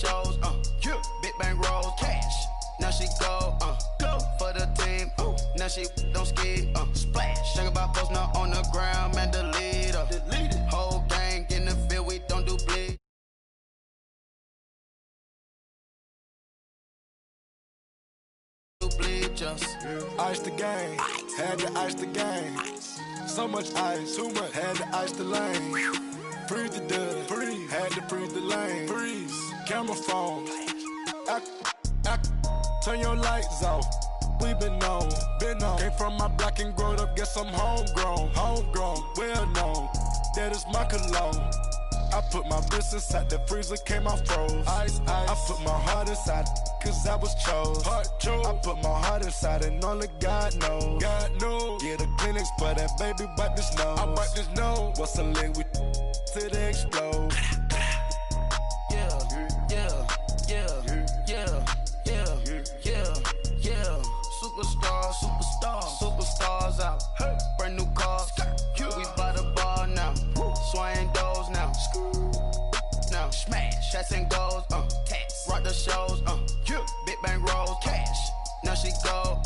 shows, big bang rolls, cash. Now she go for the team, now she don't ski, splash. Think about posting up on the ground, man, delete her. Whole gang in the field, we don't do bleed. Ice the game, had to ice the game. So much ice, too much, had to ice the lane. Freeze the dust, freeze, had to freeze the lane. Freeze, camera phone, turn your lights off. We been on. Came from my block and growed up, guess I'm homegrown, well known. That is my cologne. I put my wrist inside the freezer, came out froze. Ice. I put my heart inside, cause I was chose. I put my heart inside and only God knows. Yeah, the clinics, but that baby bite this nose. I bite this nose. What's a liquid till they explode? Superstars out. Brand new cars. We by the bar now. Swaying doors now. Now smash, shots and goals. Tax. Rock the shows. Big bang rolls. Cash. Now she go.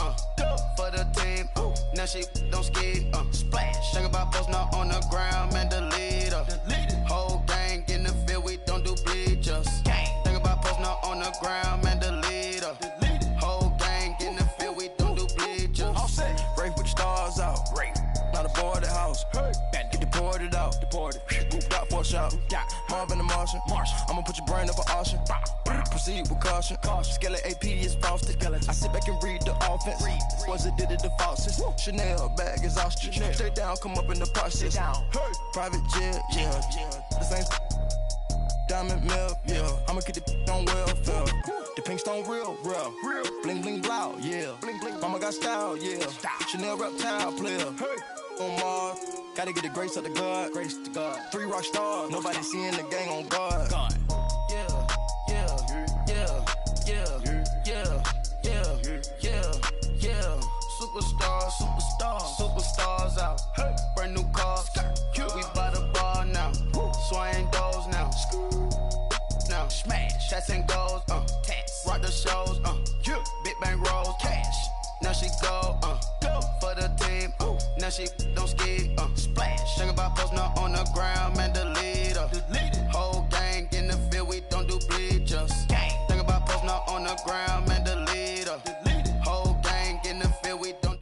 For the team. Now she don't ski. Splash. Think about posting up on the ground, man, delete her. Whole gang in the field, we don't do bleachers. Think about posting up on the ground, man, delete her. Whole gang in the field, we don't do bleachers. All set. Rain put the stars out. Rain. Not a board the house. Get deported out. Moved out for a shot. Marvin the Martian. I'ma put your brain up an auction. Proceed with caution. Skeleton AP is frosted. I sit back and read the offense. Was it did it the faucets? Chanel bag is ostrich. Stay down, come up in the process. Private jet, yeah. The same diamond milk, yeah. I'ma get the on welfare. The pink stone real. Bling bling blow, yeah. Mama got style, yeah. Chanel reptile player. On Mars, gotta get the grace of the God. 3 rock stars, nobody seeing the gang on guard. Superstars out. Brand new cars. We by the bar now. Swaying doors now. Now smash, shots and goals. Tax. Rock the shows. Big bang rolls. Cash. Now she go. For the team. Now she don't ski. Splash. Think about posting up on the ground, man, delete her. Whole gang in the field, we don't do bleachers. Think about posting up on the ground, man, delete her. Whole gang in the field, we don't.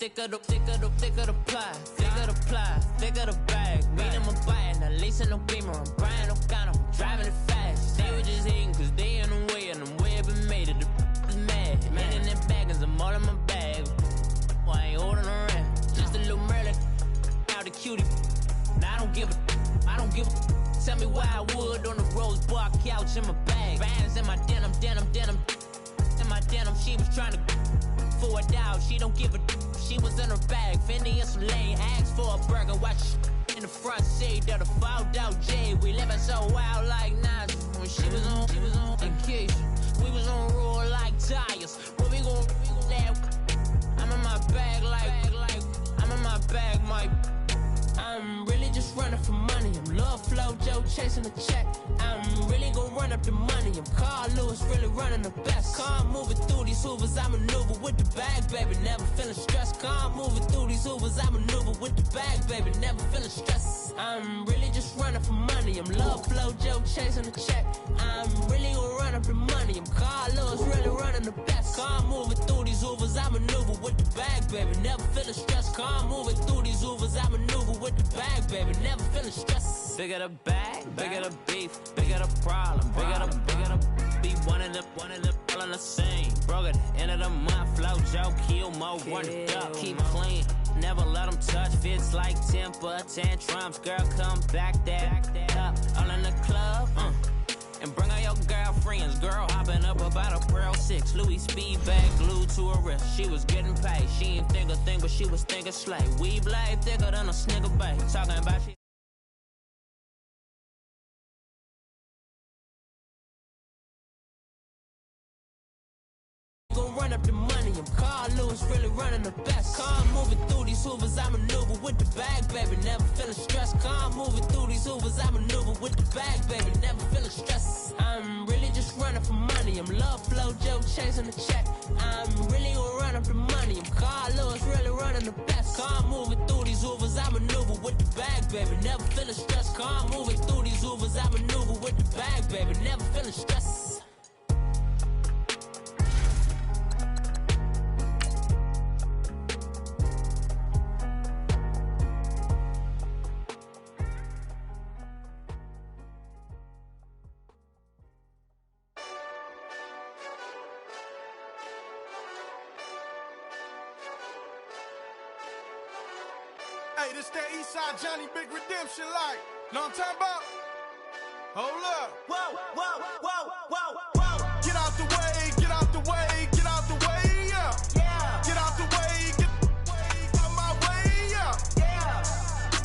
Thicker the ply, thicker the bag. Meet them a bite, now leasing no beamer. I'm buying no gun, I'm driving it fast. They were just hating cause they in the way, and the way I've been made it, the is mad. Man in that bag, cause I'm all in my bag. Well, I ain't holding around, just a little Merlin. Now the cutie, now I don't give a. Tell me why I would on the rose bar couch in my bag. Bands in my denim. In my denim, she was trying to for a doubt, she don't give a. She was in her bag, Fendi and some lane. Asked for a burger, watch in the front seat of the fouled out J. We living so wild like Nas. When she was on vacation, we was on roll like tires. Where we gon' that? I'm in my bag like I'm in my bag, Mike. I'm really just running for money. I'm Love Flow Joe chasing the check. I'm really gon' run up the money. I'm Carl Lewis, really running the best. Car moving through these Hoovers, I maneuver with the bag, baby. Never feeling stressed. Car moving through these Hoovers, I maneuver with the bag, baby. Never feeling stressed. I'm really just running for money. I'm Love Flow Joe chasing the check. I'm really gon' run up the money. I'm Carl Lewis, really running the best. Car moving through these Hoovers, I maneuver with the bag, baby. Never feeling stressed. Car moving through these Hoovers, I maneuver with the bag, baby. Never feeling stressed. Bigger the bag, bigger the beef, bigger the problem, bigger the be one in the all in the same. Broke at the end of the month, flow Joe, kill mo, run it up, keep clean. Never let them touch, fits like temper tantrums. Girl, come back that up, all in the club, and bring all your girlfriends. Girl, hopping up about a pearl 6. 6, Louis speed bag glued to her wrist. She was getting paid. She ain't think a thing, but she was thinking slay. We blade thicker than a Snicker bait. Talking about shit. Run up the money, I'm Carl Lewis, really running the best. Car moving through these hoovers, I maneuver with the bag, baby, never feeling stressed. Car moving through these hoovers, I maneuver with the bag, baby, never feeling stressed. I'm really just running for money, I'm love flow, Joe chasing the check. I'm really gonna run up the money, I'm Carl Lewis, really running the best. Car moving through these hoovers, I maneuver with the bag, baby, never feeling stressed. Car moving through these hoovers, I maneuver with the bag, baby, never feeling stressed. Hey, this that Eastside Johnny Big Redemption like. Know what I'm talking about? Hold up. Whoa, whoa, whoa, whoa, whoa. Get out the way, get out the way, get out the way, yeah. Yeah. Get out the way, get out my way, yeah. Yeah.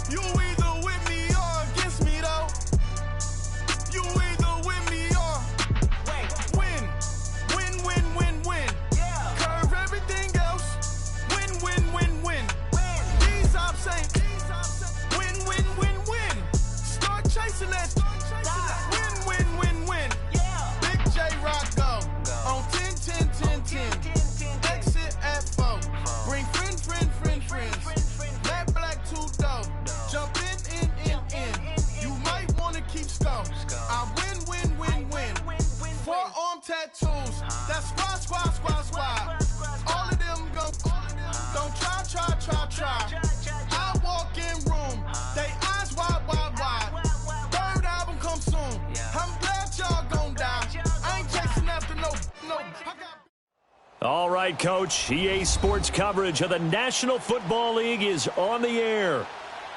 You either with me or against me, though. You either with me or win. Win, win, win, win. Yeah. Curve everything else. Win, win, win, win. These I'm saying. Win, win, win, win. Start chasing that. Win, win, win, win. Yeah. Big J Rock go. On 10, 10, 10, 10. Exit at 4. Bring friends. Matt Black 2 dope. Jump in. You might wanna keep score. I win. Forearm tattoos. That's squad. All of them go. Don't try. I walk in room. They eyes wide. Third album come soon. I'm glad y'all gon' die. I ain't chasing after no. All right, Coach. EA Sports coverage of the National Football League is on the air.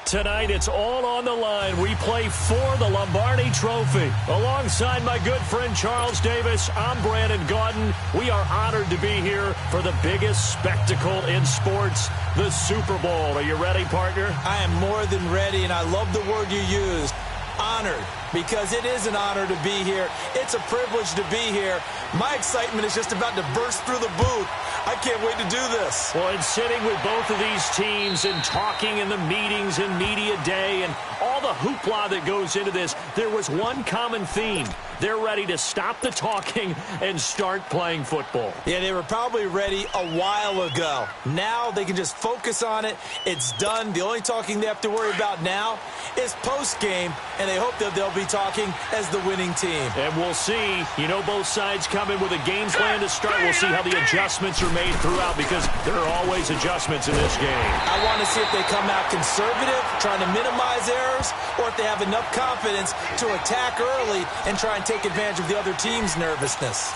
Tonight, it's all on the line. We play for the Lombardi Trophy. Alongside my good friend Charles Davis, I'm Brandon Gaudin. We are honored to be here for the biggest spectacle in sports, the Super Bowl. Are you ready, partner? I am more than ready, and I love the word you used, honored, because it is an honor to be here. It's a privilege to be here. My excitement is just about to burst through the booth. I can't wait to do this. Well, and sitting with both of these teams and talking in the meetings and media day and all the hoopla that goes into this, there was one common theme. They're ready to stop the talking and start playing football. Yeah, they were probably ready a while ago. Now they can just focus on it. It's done. The only talking they have to worry about now is post-game, and they hope that they'll be talking as the winning team. And we'll see. You know, both sides come in with a game plan to start. We'll see how the adjustments are made throughout, because there are always adjustments in this game. I want to see if they come out conservative, trying to minimize errors, or if they have enough confidence to attack early and try and take advantage of the other team's nervousness.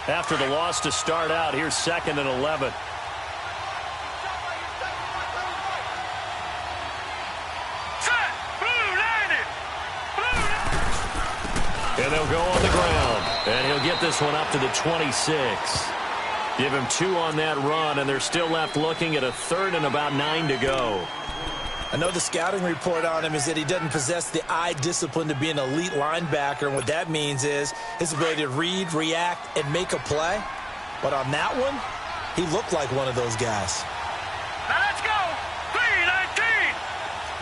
After the loss to start out, here's 2nd and 11. And they'll go on the ground. And he'll get this one up to the 26. Give him 2 on that run, and they're still left looking at a 3rd and about 9 to go. I know the scouting report on him is that he doesn't possess the eye discipline to be an elite linebacker, and what that means is his ability to read, react, and make a play. But on that one, he looked like one of those guys. Now let's go! 3-19!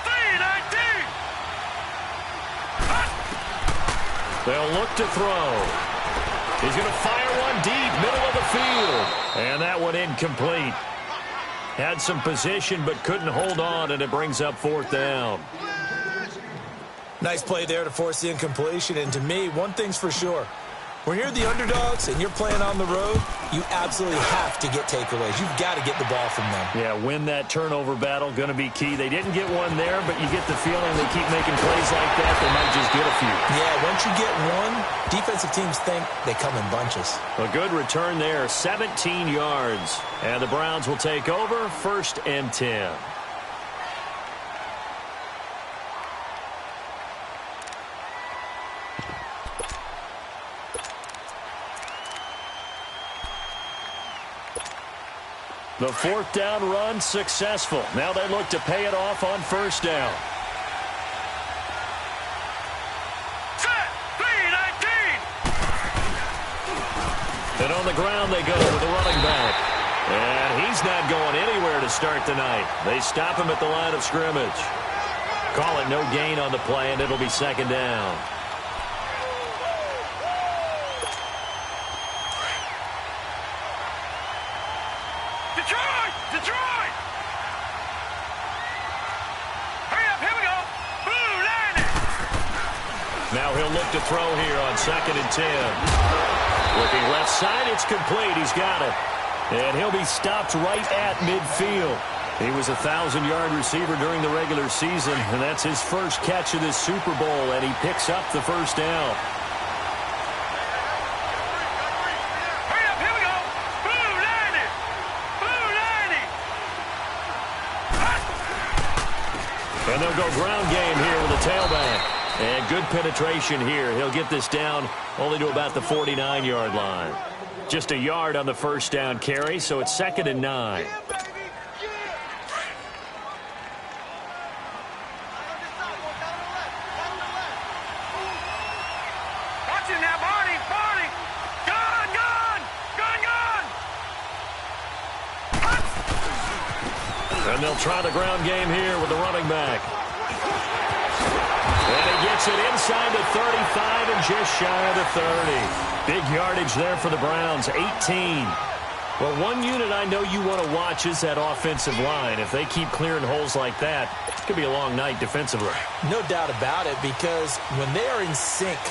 3-19! They'll look to throw. He's going to fire one deep, middle of the field. And that one incomplete. Had some position but couldn't hold on, and it brings up 4th down. Nice play there to force the incompletion. And to me, one thing's for sure. When you're the underdogs and you're playing on the road, you absolutely have to get takeaways. You've got to get the ball from them. Yeah, win that turnover battle, going to be key. They didn't get one there, but you get the feeling they keep making plays like that, they might just get a few. Yeah, once you get one, defensive teams think they come in bunches. A good return there, 17 yards. And the Browns will take over, 1st and 10. The fourth down run successful. Now they look to pay it off on first down. Set. 3-19. And on the ground they go with the running back. And he's not going anywhere to start the night. They stop him at the line of scrimmage. Call it no gain on the play, and it'll be second down. Detroit! Detroit! Hurry up, here we go. Blue line it. Now he'll look to throw here on 2nd and 10. Looking left side, it's complete. He's got it. And he'll be stopped right at midfield. He was a 1,000-yard receiver during the regular season, and that's his first catch of this Super Bowl, and he picks up the first down. Hurry up, here we go. Blue line it. Blue line it. And they'll go ground game here with a tailback. And good penetration here. He'll get this down only to about the 49-yard line. Just a yard on the first down carry, so it's 2nd and 9. Watch it now, Barney. Barney. Gun, gun. Gun, gun. And they'll try the ground game here with the running back. And he gets it inside the 35 and just shy of the 30. Big yardage there for the Browns, 18. Well, one unit I know you want to watch is that offensive line. If they keep clearing holes like that, it's going to be a long night defensively. No doubt about it, because when they are in sync,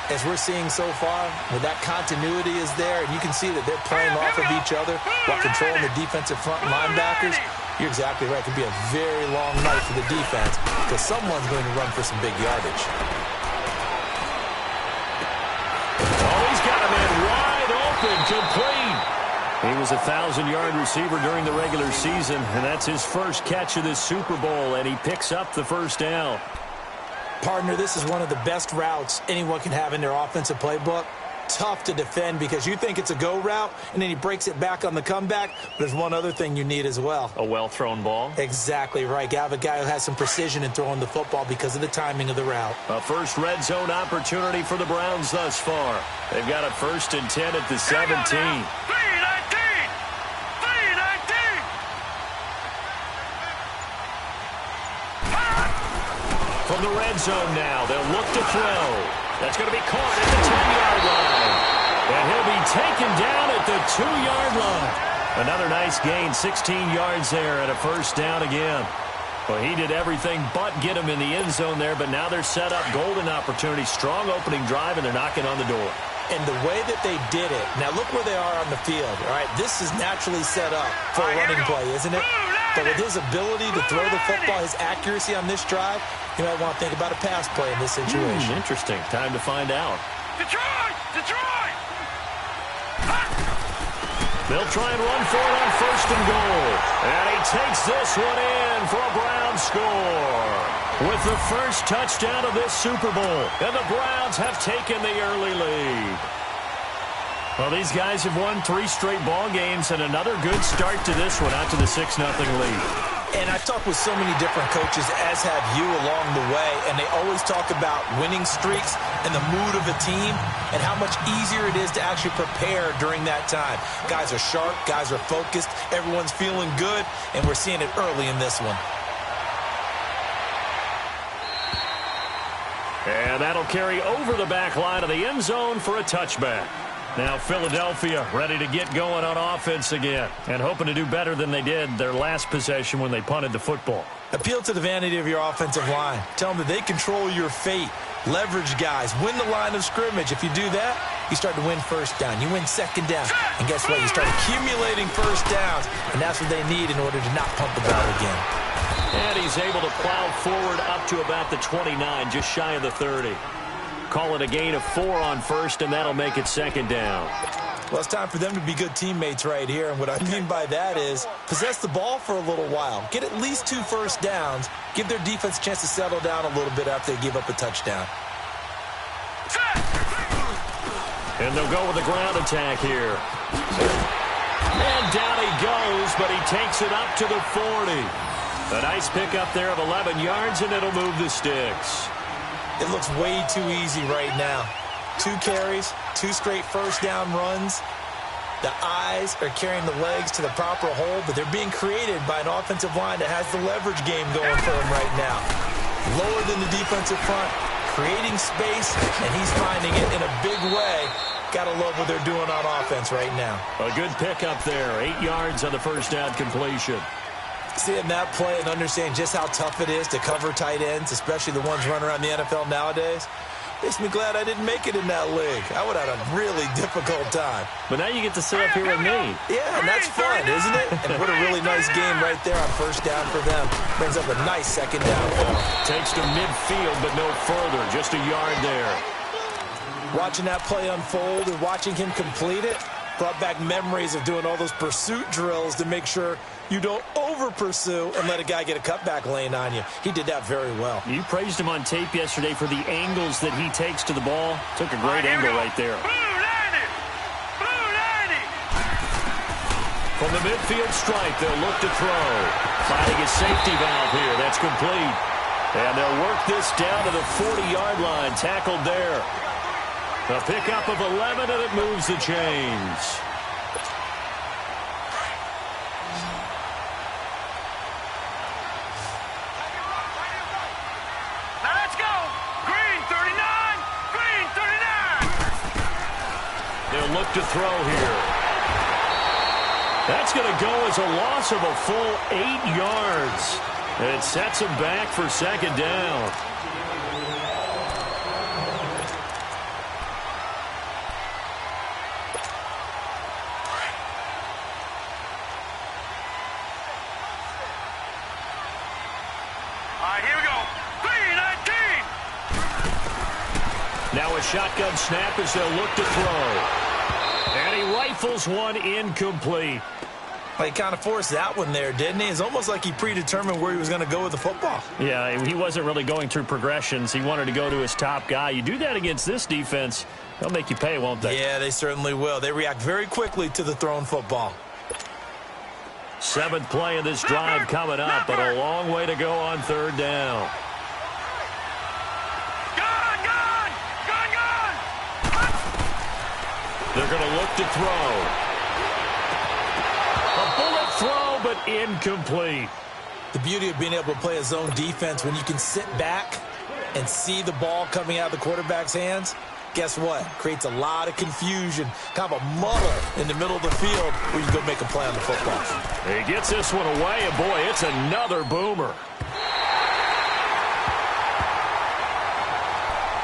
as we're seeing so far, when that continuity is there, and you can see that they're playing off of each other while controlling the defensive front linebackers, you're exactly right. It could be a very long night for the defense because someone's going to run for some big yardage. Oh, he's got a man wide open, complete. He was a 1,000-yard receiver during the regular season, and that's his first catch of this Super Bowl, and he picks up the first down. Partner, this is one of the best routes anyone can have in their offensive playbook. Tough to defend because you think it's a go route, and then he breaks it back on the comeback. But there's one other thing you need as well. A well-thrown ball. Exactly right. You have a guy who has some precision in throwing the football because of the timing of the route. A first red zone opportunity for the Browns thus far. They've got a 1st and 10 at the 17. 3-19. 3-19. From the red zone now, they'll look to throw. That's going to be caught at the 10-yard line. And he'll be taken down at the 2-yard line. Another nice gain, 16 yards there and a first down again. Well, he did everything but get him in the end zone there, but now they're set up. Golden opportunity, strong opening drive, and they're knocking on the door. And the way that they did it, now look where they are on the field. All right, this is naturally set up for a running play, isn't it? But with his ability to throw the football, his accuracy on this drive, you might want to think about a pass play in this situation. Interesting. Time to find out. Detroit! Detroit! They'll try and run for it on 1st and goal. And he takes this one in for a Browns score. With the first touchdown of this Super Bowl. And the Browns have taken the early lead. Well, these guys have won 3 straight ball games and another good start to this one out to the 6-0 lead. And I've talked with so many different coaches, as have you, along the way, and they always talk about winning streaks and the mood of a team and how much easier it is to actually prepare during that time. Guys are sharp, guys are focused, everyone's feeling good, and we're seeing it early in this one. And that'll carry over the back line of the end zone for a touchback. Now Philadelphia ready to get going on offense again and hoping to do better than they did their last possession when they punted the football. Appeal to the vanity of your offensive line. Tell them that they control your fate. Leverage guys. Win the line of scrimmage. If you do that, you start to win first down. You win second down. And guess what? You start accumulating first downs. And that's what they need in order to not punt the ball again. And he's able to plow forward up to about the 29, just shy of the 30. Call it a gain of 4 on first, and that'll make it second down. Well, it's time for them to be good teammates right here. And what I mean by that is possess the ball for a little while. Get at least 2 first downs. Give their defense a chance to settle down a little bit after they give up a touchdown. And they'll go with the ground attack here. And down he goes but he takes it up to the 40. A nice pickup there of 11 yards, and it'll move the sticks. It looks way too easy right now. 2 carries, 2 straight first down runs. The eyes are carrying the legs to the proper hole, but they're being created by an offensive line that has the leverage game going for him right now. Lower than the defensive front, creating space, and he's finding it in a big way. Got to love what they're doing on offense right now. A good pickup there, 8 yards on the first down completion. Seeing that play and understanding just how tough it is to cover tight ends, especially the ones running around the NFL nowadays, makes me glad I didn't make it in that league. I would have had a really difficult time. But now you get to sit up here with me. Yeah, and that's fun, isn't it? And what a really nice game right there on first down for them. Brings up a nice second down for them. Takes to midfield, but no further. Just a yard there. Watching that play unfold and watching him complete it brought back memories of doing all those pursuit drills to make sure you don't over-pursue and let a guy get a cutback lane on you. He did that very well. You praised him on tape yesterday for the angles that he takes to the ball. Took a great angle right there. From the midfield stripe, they'll look to throw. Finding a safety valve here. That's complete. And they'll work this down to the 40-yard line. Tackled there. A pickup of 11, and it moves the chains. Now let's go. Green 39. Green 39. They'll look to throw here. That's going to go as a loss of a full 8 yards. And it sets them back for second down. Now a shotgun snap as they'll look to throw. And he rifles one incomplete. Well, he kind of forced that one there, didn't he? It's almost like he predetermined where he was going to go with the football. Yeah, he wasn't really going through progressions. He wanted to go to his top guy. You do that against this defense, they'll make you pay, won't they? Yeah, they certainly will. They react very quickly to the thrown football. 7th play of this drive coming up, but a long way to go on third down. They're going to look to throw. A bullet throw, but incomplete. The beauty of being able to play a zone defense when you can sit back and see the ball coming out of the quarterback's hands, guess what? Creates a lot of confusion, kind of a muddle in the middle of the field where you go make a play on the football. He gets this one away, and boy, it's another boomer.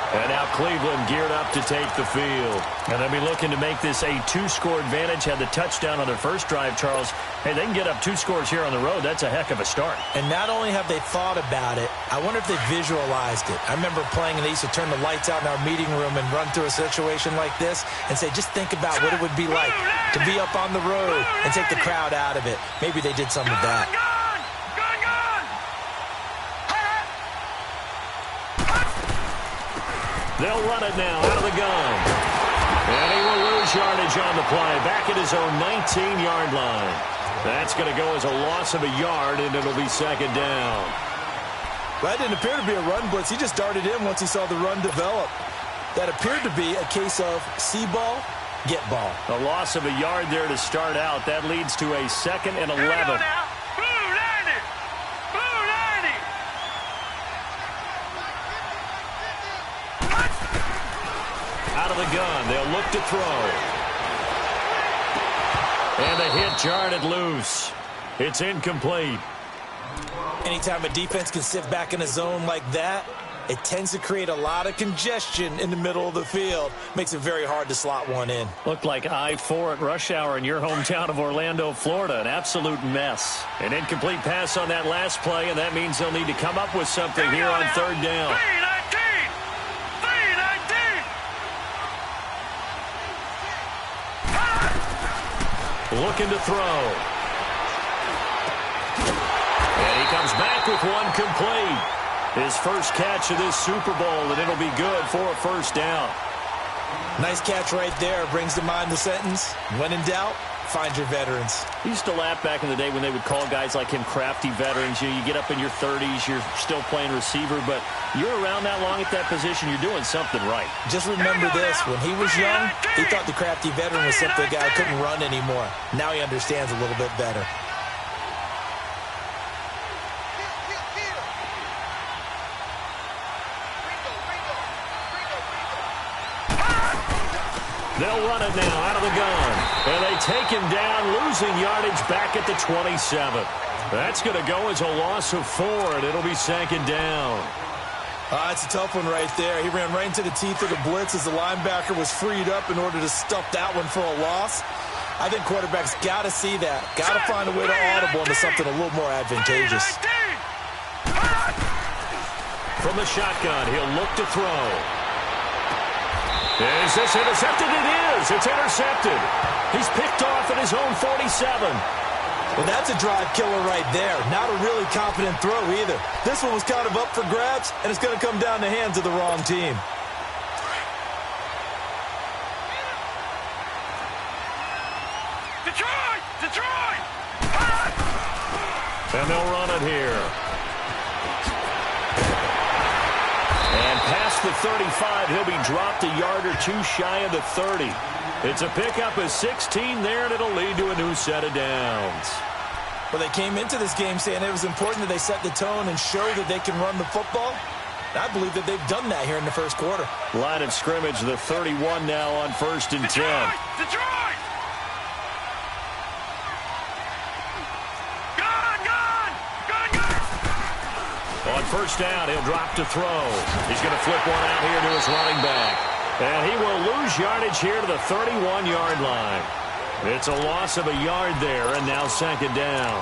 And now Cleveland geared up to take the field. And they'll be looking to make this a 2-score advantage. Had the touchdown on their first drive, Charles. Hey, they can get up 2 scores here on the road. That's a heck of a start. And not only have they thought about it, I wonder if they visualized it. I remember playing, and they used to turn the lights out in our meeting room and run through a situation like this and say, just think about what it would be like to be up on the road and take the crowd out of it. Maybe they did some of that. They'll run it now out of the gun. And he will lose yardage on the play. Back at his own 19-yard line. That's going to go as a loss of a yard, and it'll be second down. That didn't appear to be a run blitz. He just darted in once he saw the run develop. That appeared to be a case of see ball, get ball. A loss of a yard there to start out. That leads to a 2nd and 11. Out of the gun, they'll look to throw. And the hit jarred it loose. It's incomplete. Anytime a defense can sit back in a zone like that, it tends to create a lot of congestion in the middle of the field. Makes it very hard to slot one in. Looked like I-4 at rush hour in your hometown of Orlando, Florida. An absolute mess. An incomplete pass on that last play, and that means they'll need to come up with something here on third down. Looking to throw. And he comes back with one complete. His first catch of this Super Bowl, and it'll be good for a first down. Nice catch right there. Brings to mind the sentence, when in doubt, find your veterans. I used to laugh back in the day when they would call guys like him crafty veterans. You get up in your 30s, you're still playing receiver, but you're around that long at that position, you're doing something right. Just remember this, when he was young, he thought the crafty veteran was simply a guy who couldn't run anymore. Now he understands a little bit better. They'll run it now out of the gun. And they take him down, losing yardage back at the 27. That's going to go as a loss of 4, and it'll be second down. It's a tough one right there. He ran right into the teeth of the blitz as the linebacker was freed up in order to stuff that one for a loss. I think quarterbacks got to see that. Got to find a way to audible into something a little more advantageous. From the shotgun, he'll look to throw. Is this intercepted? It is. It's intercepted. He's picked off at his own 47. Well, that's a drive killer right there. Not a really confident throw either. This one was kind of up for grabs, and it's going to come down the hands of the wrong team. Detroit! Detroit! And they'll run it here. And past the 35, he'll be dropped a yard or two shy of the 30. It's a pickup of 16 there, and it'll lead to a new set of downs. Well, they came into this game saying it was important that they set the tone and show that they can run the football. I believe that they've done that here in the first quarter. Line of scrimmage, the 31 now on 1st and 10. Detroit! On first down, he'll drop to throw. He's going to flip one out here to his running back. And he will lose yardage here to the 31-yard line. It's a loss of a yard there, and now second down.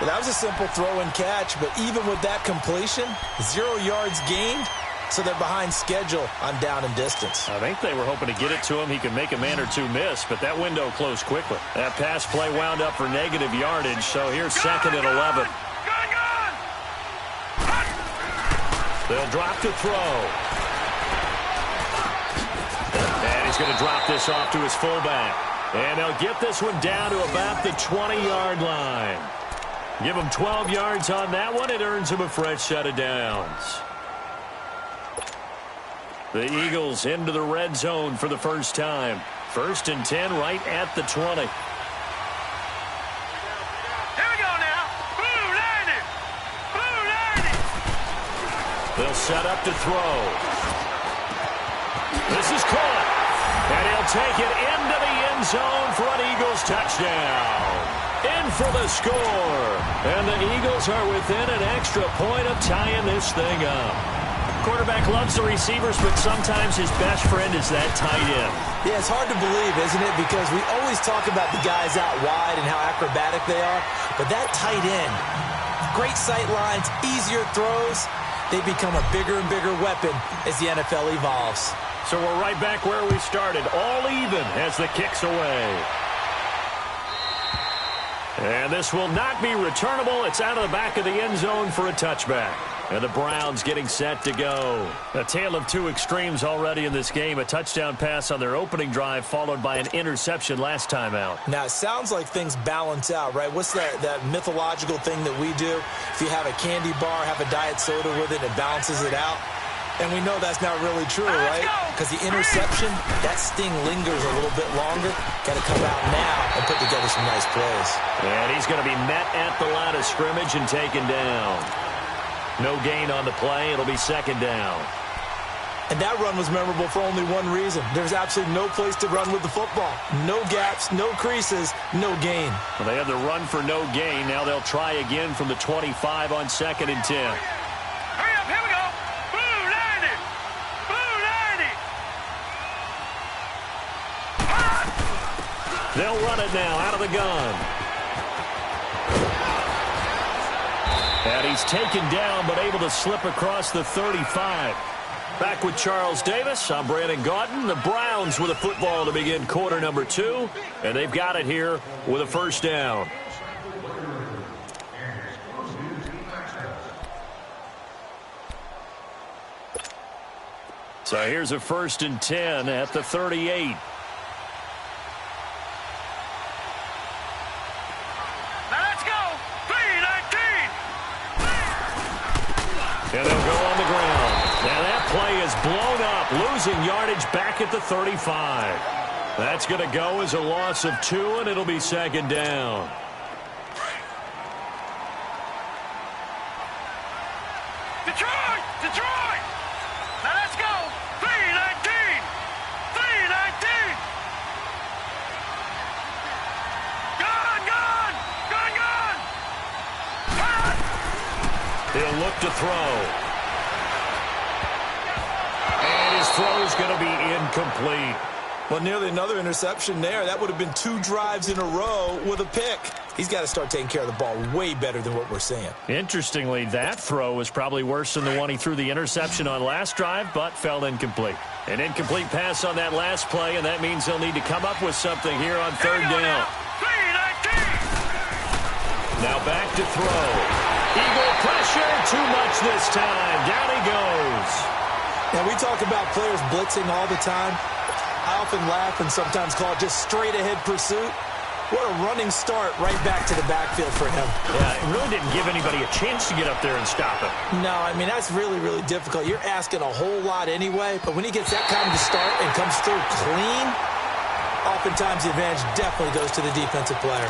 Well, that was a simple throw and catch, but even with that completion, 0 yards gained, so they're behind schedule on down and distance. I think they were hoping to get it to him. He could make a man or two miss, but that window closed quickly. That pass play wound up for negative yardage, so here's second and 11. They'll drop to throw. And he's going to drop this off to his fullback. And they'll get this one down to about the 20-yard line. Give him 12 yards on that one. It earns him a fresh set of downs. The Eagles into the red zone for the first time. 1st and 10 right at the 20. They'll set up to throw. This is caught. And he'll take it into the end zone for an Eagles touchdown. In for the score. And the Eagles are within an extra point of tying this thing up. Quarterback loves the receivers, but sometimes his best friend is that tight end. Yeah, it's hard to believe, isn't it? Because we always talk about the guys out wide and how acrobatic they are. But that tight end, great sight lines, easier throws. They become a bigger and bigger weapon as the NFL evolves. So we're right back where we started, all even as the kick's away. And this will not be returnable. It's out of the back of the end zone for a touchback. And the Browns getting set to go. A tale of two extremes already in this game. A touchdown pass on their opening drive followed by an interception last time out. Now, it sounds like things balance out, right? What's that mythological thing that we do? If you have a candy bar, have a diet soda with it, it balances it out. And we know that's not really true, right? Because the interception, that sting lingers a little bit longer. Got to come out now and put together some nice plays. And he's going to be met at the line of scrimmage and taken down. No gain on the play. It'll be second down. And that run was memorable for only one reason. There's absolutely no place to run with the football. No gaps, no creases, no gain. Well, they had the run for no gain. Now they'll try again from the 25 on 2nd and 10. Hurry up, here we go. Blue 90. Blue 90. They'll run it now out of the gun. And he's taken down but able to slip across the 35. Back with Charles Davis, I'm Brandon Gaudin. The Browns with a football to begin quarter number 2. And they've got it here with a first down. So here's a 1st and 10 at the 38. And they'll go on the ground. Now that play is blown up, losing yardage back at the 35. That's going to go as a loss of 2, and it'll be second down. Detroit! Detroit! Now let's go! 3-19! 3-19! Gone! Gone! Gone! Gone! Hot! He'll look to throw. And his throw's going to be incomplete. Well, nearly another interception there. That would have been 2 drives in a row with a pick. He's got to start taking care of the ball way better than what we're seeing. Interestingly, that throw was probably worse than the one he threw the interception on last drive, but fell incomplete. An incomplete pass on that last play, and that means they'll need to come up with something here on third down. 3-19! Now back to throw. Eagle pressure, too much this time. Down he goes. Now, we talk about players blitzing all the time. I often laugh and sometimes call it just straight-ahead pursuit. What a running start right back to the backfield for him. Yeah, it really didn't give anybody a chance to get up there and stop him. No, I mean, that's really, really difficult. You're asking a whole lot anyway, but when he gets that kind of a start and comes through clean, oftentimes the advantage definitely goes to the defensive player.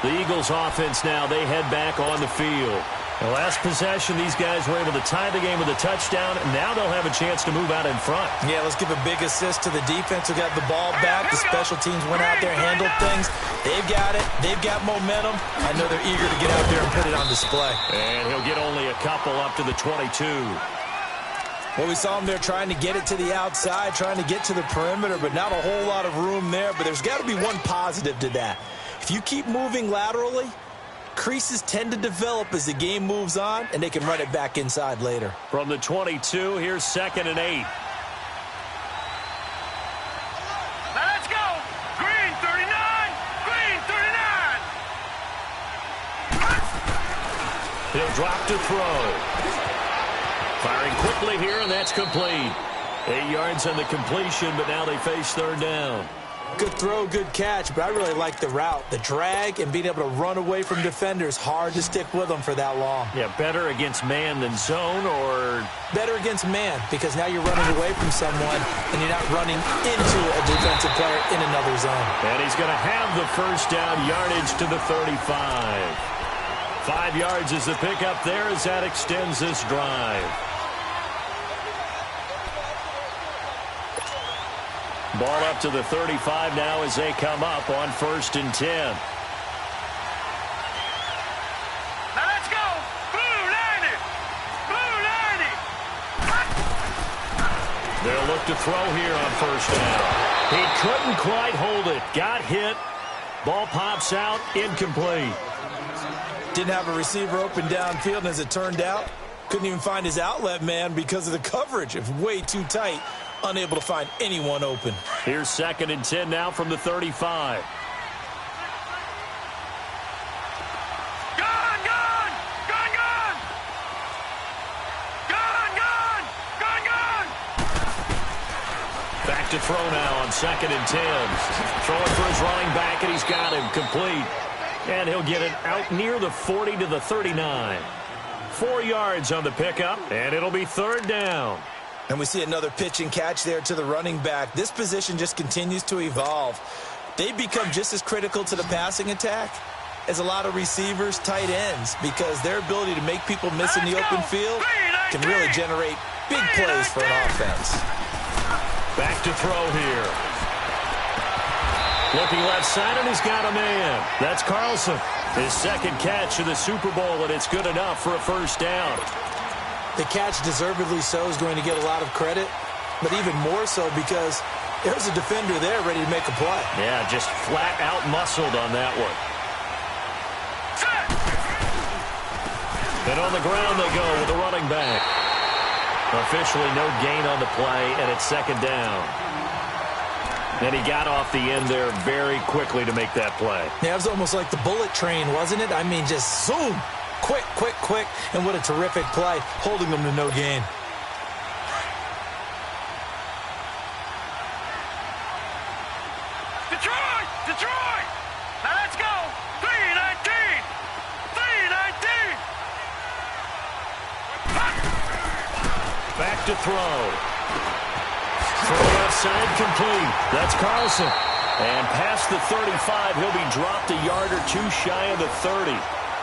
The Eagles offense now, they head back on the field. The last possession, these guys were able to tie the game with a touchdown, and now they'll have a chance to move out in front. Yeah, let's give a big assist to the defense who got the ball back. The special teams went out there, handled things. They've got it. They've got momentum. I know they're eager to get out there and put it on display. And he'll get only a couple up to the 22. Well, we saw him there trying to get it to the outside, trying to get to the perimeter, but not a whole lot of room there. But there's got to be one positive to that. If you keep moving laterally, creases tend to develop as the game moves on, and they can run it back inside later. From the 22, here's 2nd and 8. Now let's go! Green 39! Green 39! He'll drop to throw. Firing quickly here, and that's complete. 8 yards on the completion, but now they face third down. Good throw, good catch, but I really like the route. The drag and being able to run away from defenders, hard to stick with them for that long. Yeah, better against man than zone, or? Better against man, because now you're running away from someone and you're not running into a defensive player in another zone. And he's going to have the first down, yardage to the 35. 5 yards is the pickup there as that extends this drive. Ball up to the 35 now as they come up on 1st and 10. Now let's go! Blue 90! Blue 90! They'll look to throw here on 1st down. He couldn't quite hold it. Got hit. Ball pops out. Incomplete. Didn't have a receiver open downfield, and as it turned out, couldn't even find his outlet man because of the coverage. It was way too tight. Unable to find anyone open. Here's 2nd and 10 now from the 35. Gone! Gone! Gone! Gone! Gone! Gone! Gone! Gone! Back to throw now on 2nd and 10. Throwing for his running back, and he's got him complete. And he'll get it out near the 40 to the 39. 4 yards on the pickup, and it'll be third down. And we see another pitch and catch there to the running back. This position just continues to evolve. They've become just as critical to the passing attack as a lot of receivers, tight ends, because their ability to make people miss in the open field can really generate big plays for an offense. Back to throw here. Looking left side, and he's got a man. That's Carlson. His 2nd catch of the Super Bowl, and it's good enough for a first down. The catch, deservedly so, is going to get a lot of credit, but even more so because there's a defender there ready to make a play. Yeah, just flat out muscled on that one. And on the ground they go with the running back. Officially no gain on the play, and it's 2nd down. And he got off the end there very quickly to make that play. Yeah, it was almost like the bullet train, wasn't it? I mean, just zoom. Quick, quick, quick, and what a terrific play, holding them to no gain. Detroit! Detroit! Now let's go! 3-19! 3-19! Back to throw. Throw left side complete. That's Carlson. And past the 35, he'll be dropped a yard or two shy of the 30.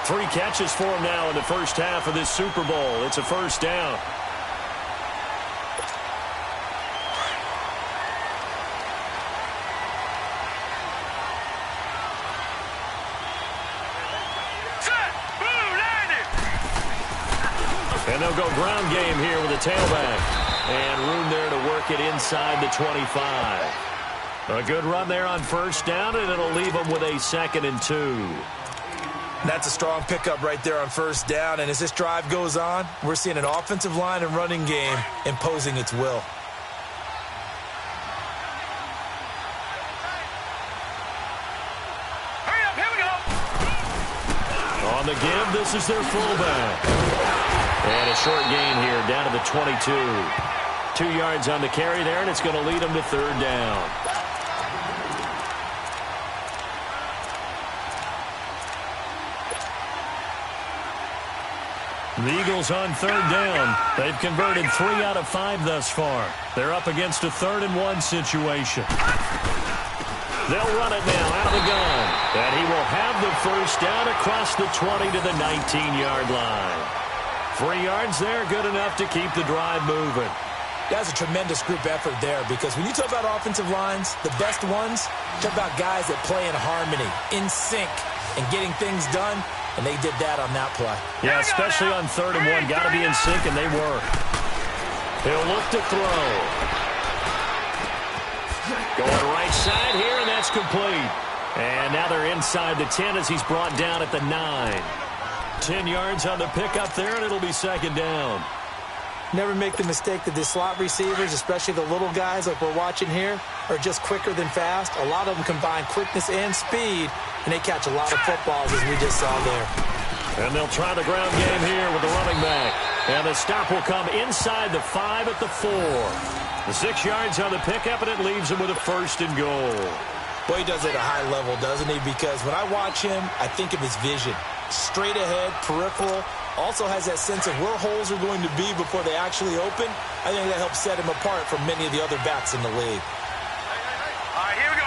3 catches for him now in the first half of this Super Bowl. It's a first down. And they'll go ground game here with a tailback. And room there to work it inside the 25. A good run there on first down, and it'll leave them with a 2nd and 2. That's a strong pickup right there on first down. And as this drive goes on, we're seeing an offensive line and running game imposing its will. Hurry up, here we go. On the give, this is their fullback. And a short gain here down to the 22. 2 yards on the carry there, and it's going to lead them to 3rd down. The Eagles on 3rd down. They've converted 3 out of 5 thus far. They're up against a 3rd and 1 situation. They'll run it now out of the gun. And he will have the first down across the 20 to the 19-yard line. 3 yards there, good enough to keep the drive moving. That's a tremendous group effort there, because when you talk about offensive lines, the best ones, talk about guys that play in harmony, in sync, and getting things done, and they did that on that play. Yeah, especially on 3rd and 1. Got to be in sync, and they were. He'll look to throw. Going right side here, and that's complete. And now they're inside the 10 as he's brought down at the 9. 10 yards on the pickup there, and it'll be 2nd down. Never make the mistake that the slot receivers, especially the little guys like we're watching here, are just quicker than fast. A lot of them combine quickness and speed, and they catch a lot of footballs, as we just saw there. And they'll try the ground game here with the running back. And the stop will come inside the 5 at the 4. The 6 yards on the pickup, and it leaves him with a 1st and goal. Boy, he does it at a high level, doesn't he? Because when I watch him, I think of his vision. Straight ahead, peripheral. Also has that sense of where holes are going to be before they actually open. I think that helps set him apart from many of the other backs in the league. All right, here we go.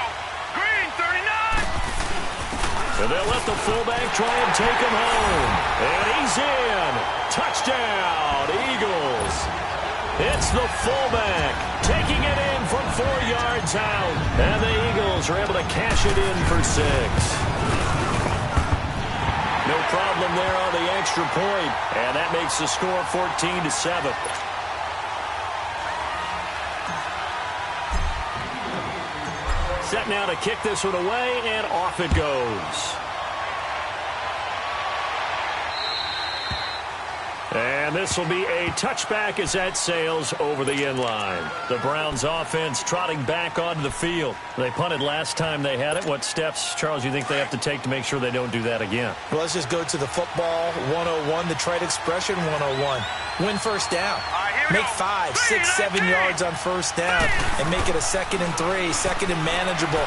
Green, 39. And they'll let the fullback try and take him home. And he's in. Touchdown, Eagles. It's the fullback taking it in from 4 yards out. And the Eagles are able to cash it in for 6. No problem there on the extra point. And that makes the score 14-7. Set now to kick this one away, and off it goes. And this will be a touchback as that sails over the end line. The Browns offense trotting back onto the field. They punted last time they had it. What steps, Charles, you think they have to take to make sure they don't do that again? Well, let's just go to the football 101, the trade expression 101. Win first down. Make 5, 6, 7 yards on first down and make it a 2nd and 3, 2nd and manageable.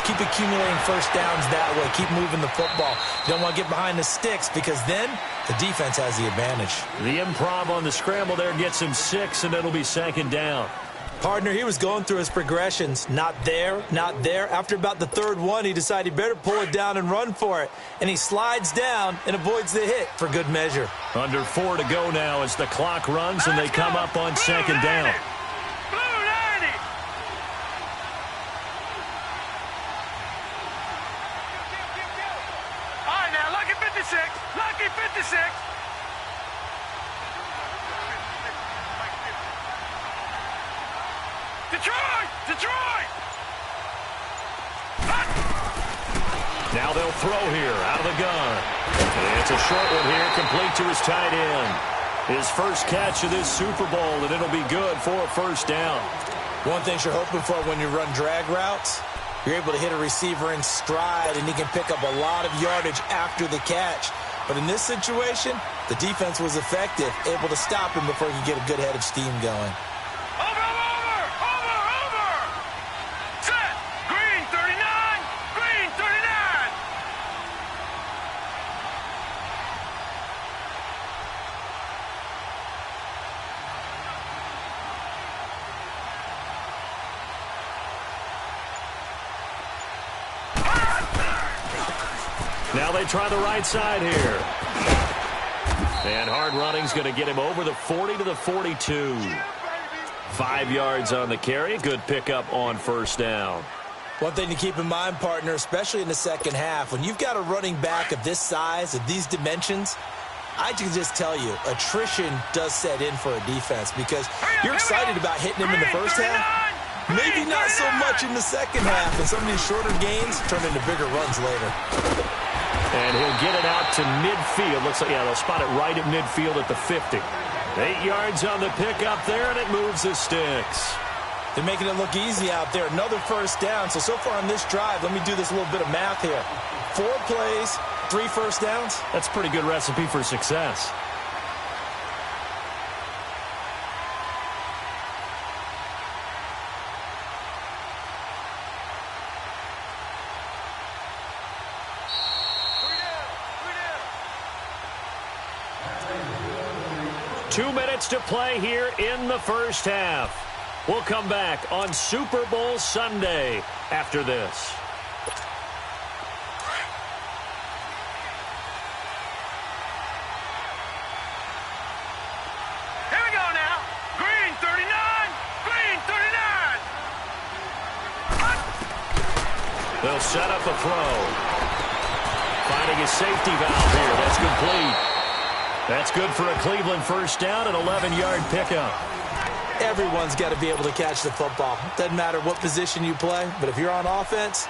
Keep accumulating first downs that way. Keep moving the football. You don't want to get behind the sticks, because then the defense has the advantage. The improv on the scramble there gets him 6, and it'll be 2nd down. Partner, he was going through his progressions. Not there, not there. After about the 3rd one, he decided he better pull it down and run for it. And he slides down and avoids the hit for good measure. Under 4 to go now as the clock runs, and they come up on 2nd down. Lucky 56. Detroit! Now they'll throw here out of the gun. It's a short one here, complete to his tight end. His first catch of this Super Bowl, and it'll be good for a 1st down. One thing you're hoping for when you run drag routes, you're able to hit a receiver in stride, and he can pick up a lot of yardage after the catch. But in this situation, the defense was effective, able to stop him before he could get a good head of steam going. Over! Set! Green 39! Green 39! Now they try the right side here. And hard running's going to get him over the 40 to the 42. 5 yards on the carry. Good pickup on first down. One thing to keep in mind, partner, especially in the second half, when you've got a running back of this size, of these dimensions, I can just tell you, attrition does set in for a defense because you're excited about hitting him in the first half. Maybe not so much in the second half, and some of these shorter gains turn into bigger runs later. And he'll get it out to midfield. Looks like, yeah, they'll spot it right at midfield at the 50. 8 yards on the pickup there, and it moves the sticks. They're making it look easy out there. Another first down. So far on this drive, let me do this little bit of math here. 4 plays, 3 first downs. That's a pretty good recipe for success. Two minutes to play here in the first half. We'll come back on Super Bowl Sunday after this. Here we go now. Green 39. Green 39. They'll set up a throw. Finding a safety valve here. That's complete. That's good for a Cleveland first down, an 11-yard pickup. Everyone's got to be able to catch the football. Doesn't matter what position you play, but if you're on offense,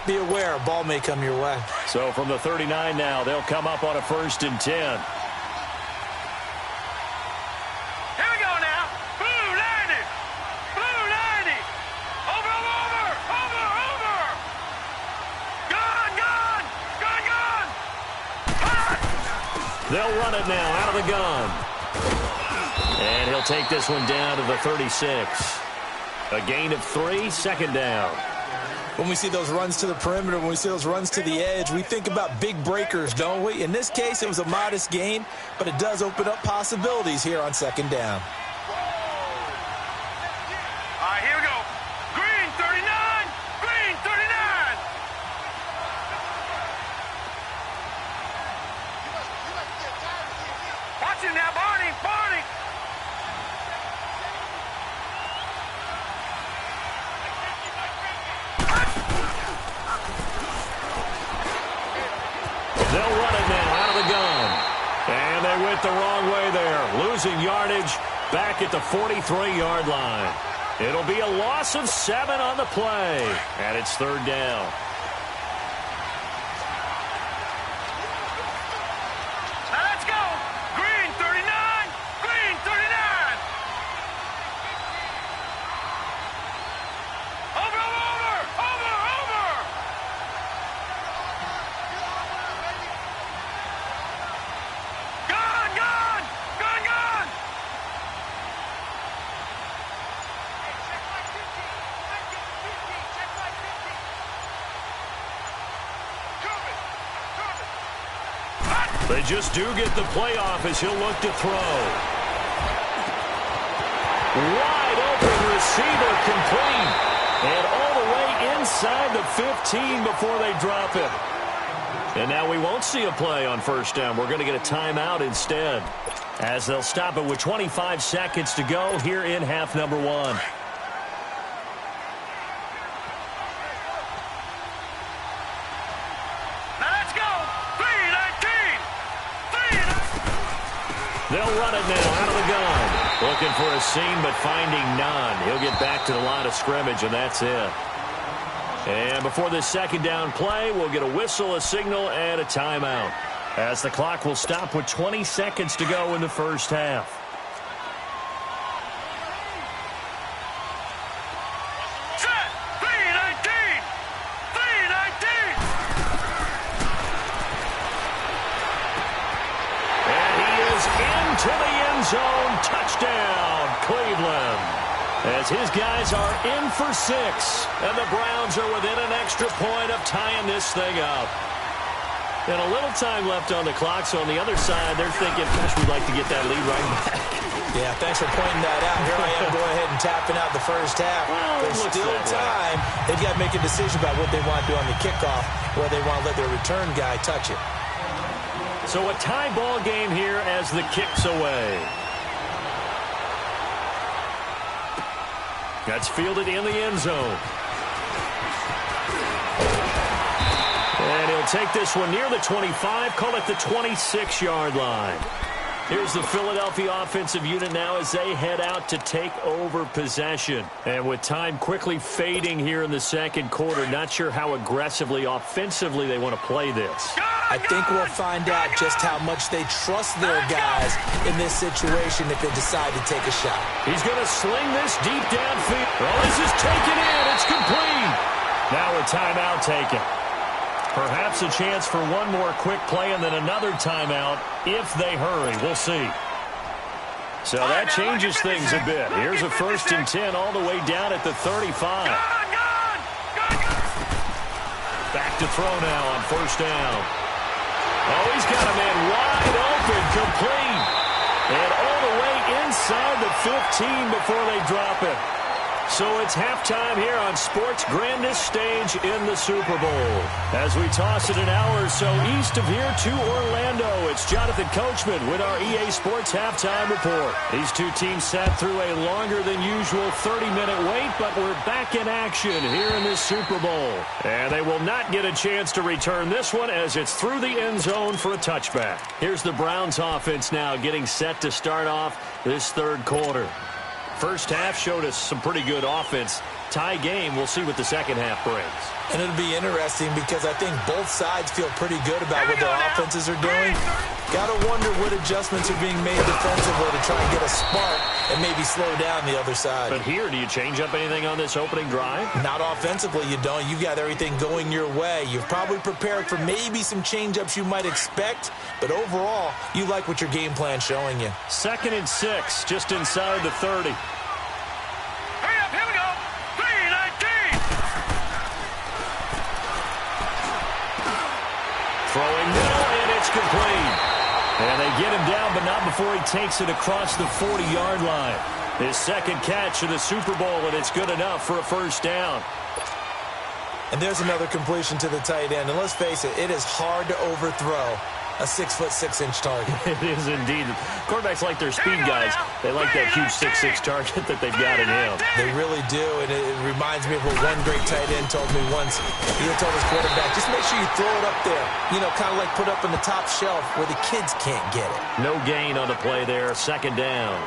be aware a ball may come your way. So from the 39 now, they'll come up on a 1st and 10. Here we go now. Blue 90. Blue 90. Over. Gone. They'll run it now out of the gun. And he'll take this one down to the 36. A gain of 3, 2nd down. When we see those runs to the perimeter, when we see those runs to the edge, we think about big breakers, don't we? In this case, it was a modest gain, but it does open up possibilities here on 2nd down. All right, here we go. Green 39. Green 39. Watch him now, Barney. They'll run it now out of the gun. And they went the wrong way there. Losing yardage back at the 43-yard line. It'll be a loss of 7 on the play. And it's 3rd down. Now let's go. Green 39. Green 39. Over. Gone. They just do get the playoff as he'll look to throw. Wide open receiver complete. And all the way inside the 15 before they drop it. And now we won't see a play on 1st down. We're going to get a timeout instead, as they'll stop it with 25 seconds to go here in half number 1. They'll run it now out of the gun. Looking for a seam, but finding none. He'll get back to the line of scrimmage, and that's it. And before this 2nd down play, we'll get a whistle, a signal, and a timeout, as the clock will stop with 20 seconds to go in the first half. Set. 319. 319. And he is into the end zone. Touchdown, Cleveland. As his guys are in for 6, and the Browns are within an extra point of tying this thing up. And a little time left on the clock, so on the other side, they're thinking, gosh, we'd like to get that lead right back. Yeah, thanks for pointing that out. Here I am going ahead and tapping out the first half. Well, there's still time. They've got to make a decision about what they want to do on the kickoff, where they want to let their return guy touch it. So a tie ball game here as the kick's away. That's fielded in the end zone. And he'll take this one near the 25, call it the 26-yard line. Here's the Philadelphia offensive unit now as they head out to take over possession. And with time quickly fading here in the second quarter, not sure how aggressively, offensively they want to play this. I think we'll find out just how much they trust their guys in this situation if they decide to take a shot. He's going to sling this deep downfield. Oh, this is taken in. It's complete. Now a timeout taken. Perhaps a chance for one more quick play and then another timeout if they hurry. We'll see. So that changes things a bit. Here's a 1st and 10 all the way down at the 35. Back to throw now on 1st down. Oh, he's got a man wide open, complete. And all the way inside the 15 before they drop it. So it's halftime here on sports' grandest stage in the Super Bowl. As we toss it an hour or so east of here to Orlando, it's Jonathan Coachman with our EA Sports Halftime Report. These two teams sat through a longer than usual 30-minute wait, but we're back in action here in this Super Bowl. And they will not get a chance to return this one as it's through the end zone for a touchback. Here's the Browns offense now getting set to start off this third quarter. First half showed us some pretty good offense. Tie game, we'll see what the second half brings. And it'll be interesting because I think both sides feel pretty good about what their offenses are doing. Got to wonder what adjustments are being made defensively to try and get a spark and maybe slow down the other side. But here, do you change up anything on this opening drive? Not offensively, you don't. You've got everything going your way. You've probably prepared for maybe some change-ups you might expect, but overall, you like what your game plan's showing you. 2nd and 6, just inside the 30. Hurry up, here we go. 3-19. Throwing middle, and it's complete. And they get him down, but not before he takes it across the 40-yard line. His second catch of the Super Bowl, and it's good enough for a 1st down. And there's another completion to the tight end. And let's face it, it is hard to overthrow a 6'6" target. It is indeed. Quarterbacks like their speed guys. They like that huge 6'6" target that they've got in him. They really do, and it reminds me of what one great tight end told me once. He had told his quarterback, just make sure you throw it up there, you know, kind of like put up on the top shelf where the kids can't get it. No gain on the play there, 2nd down.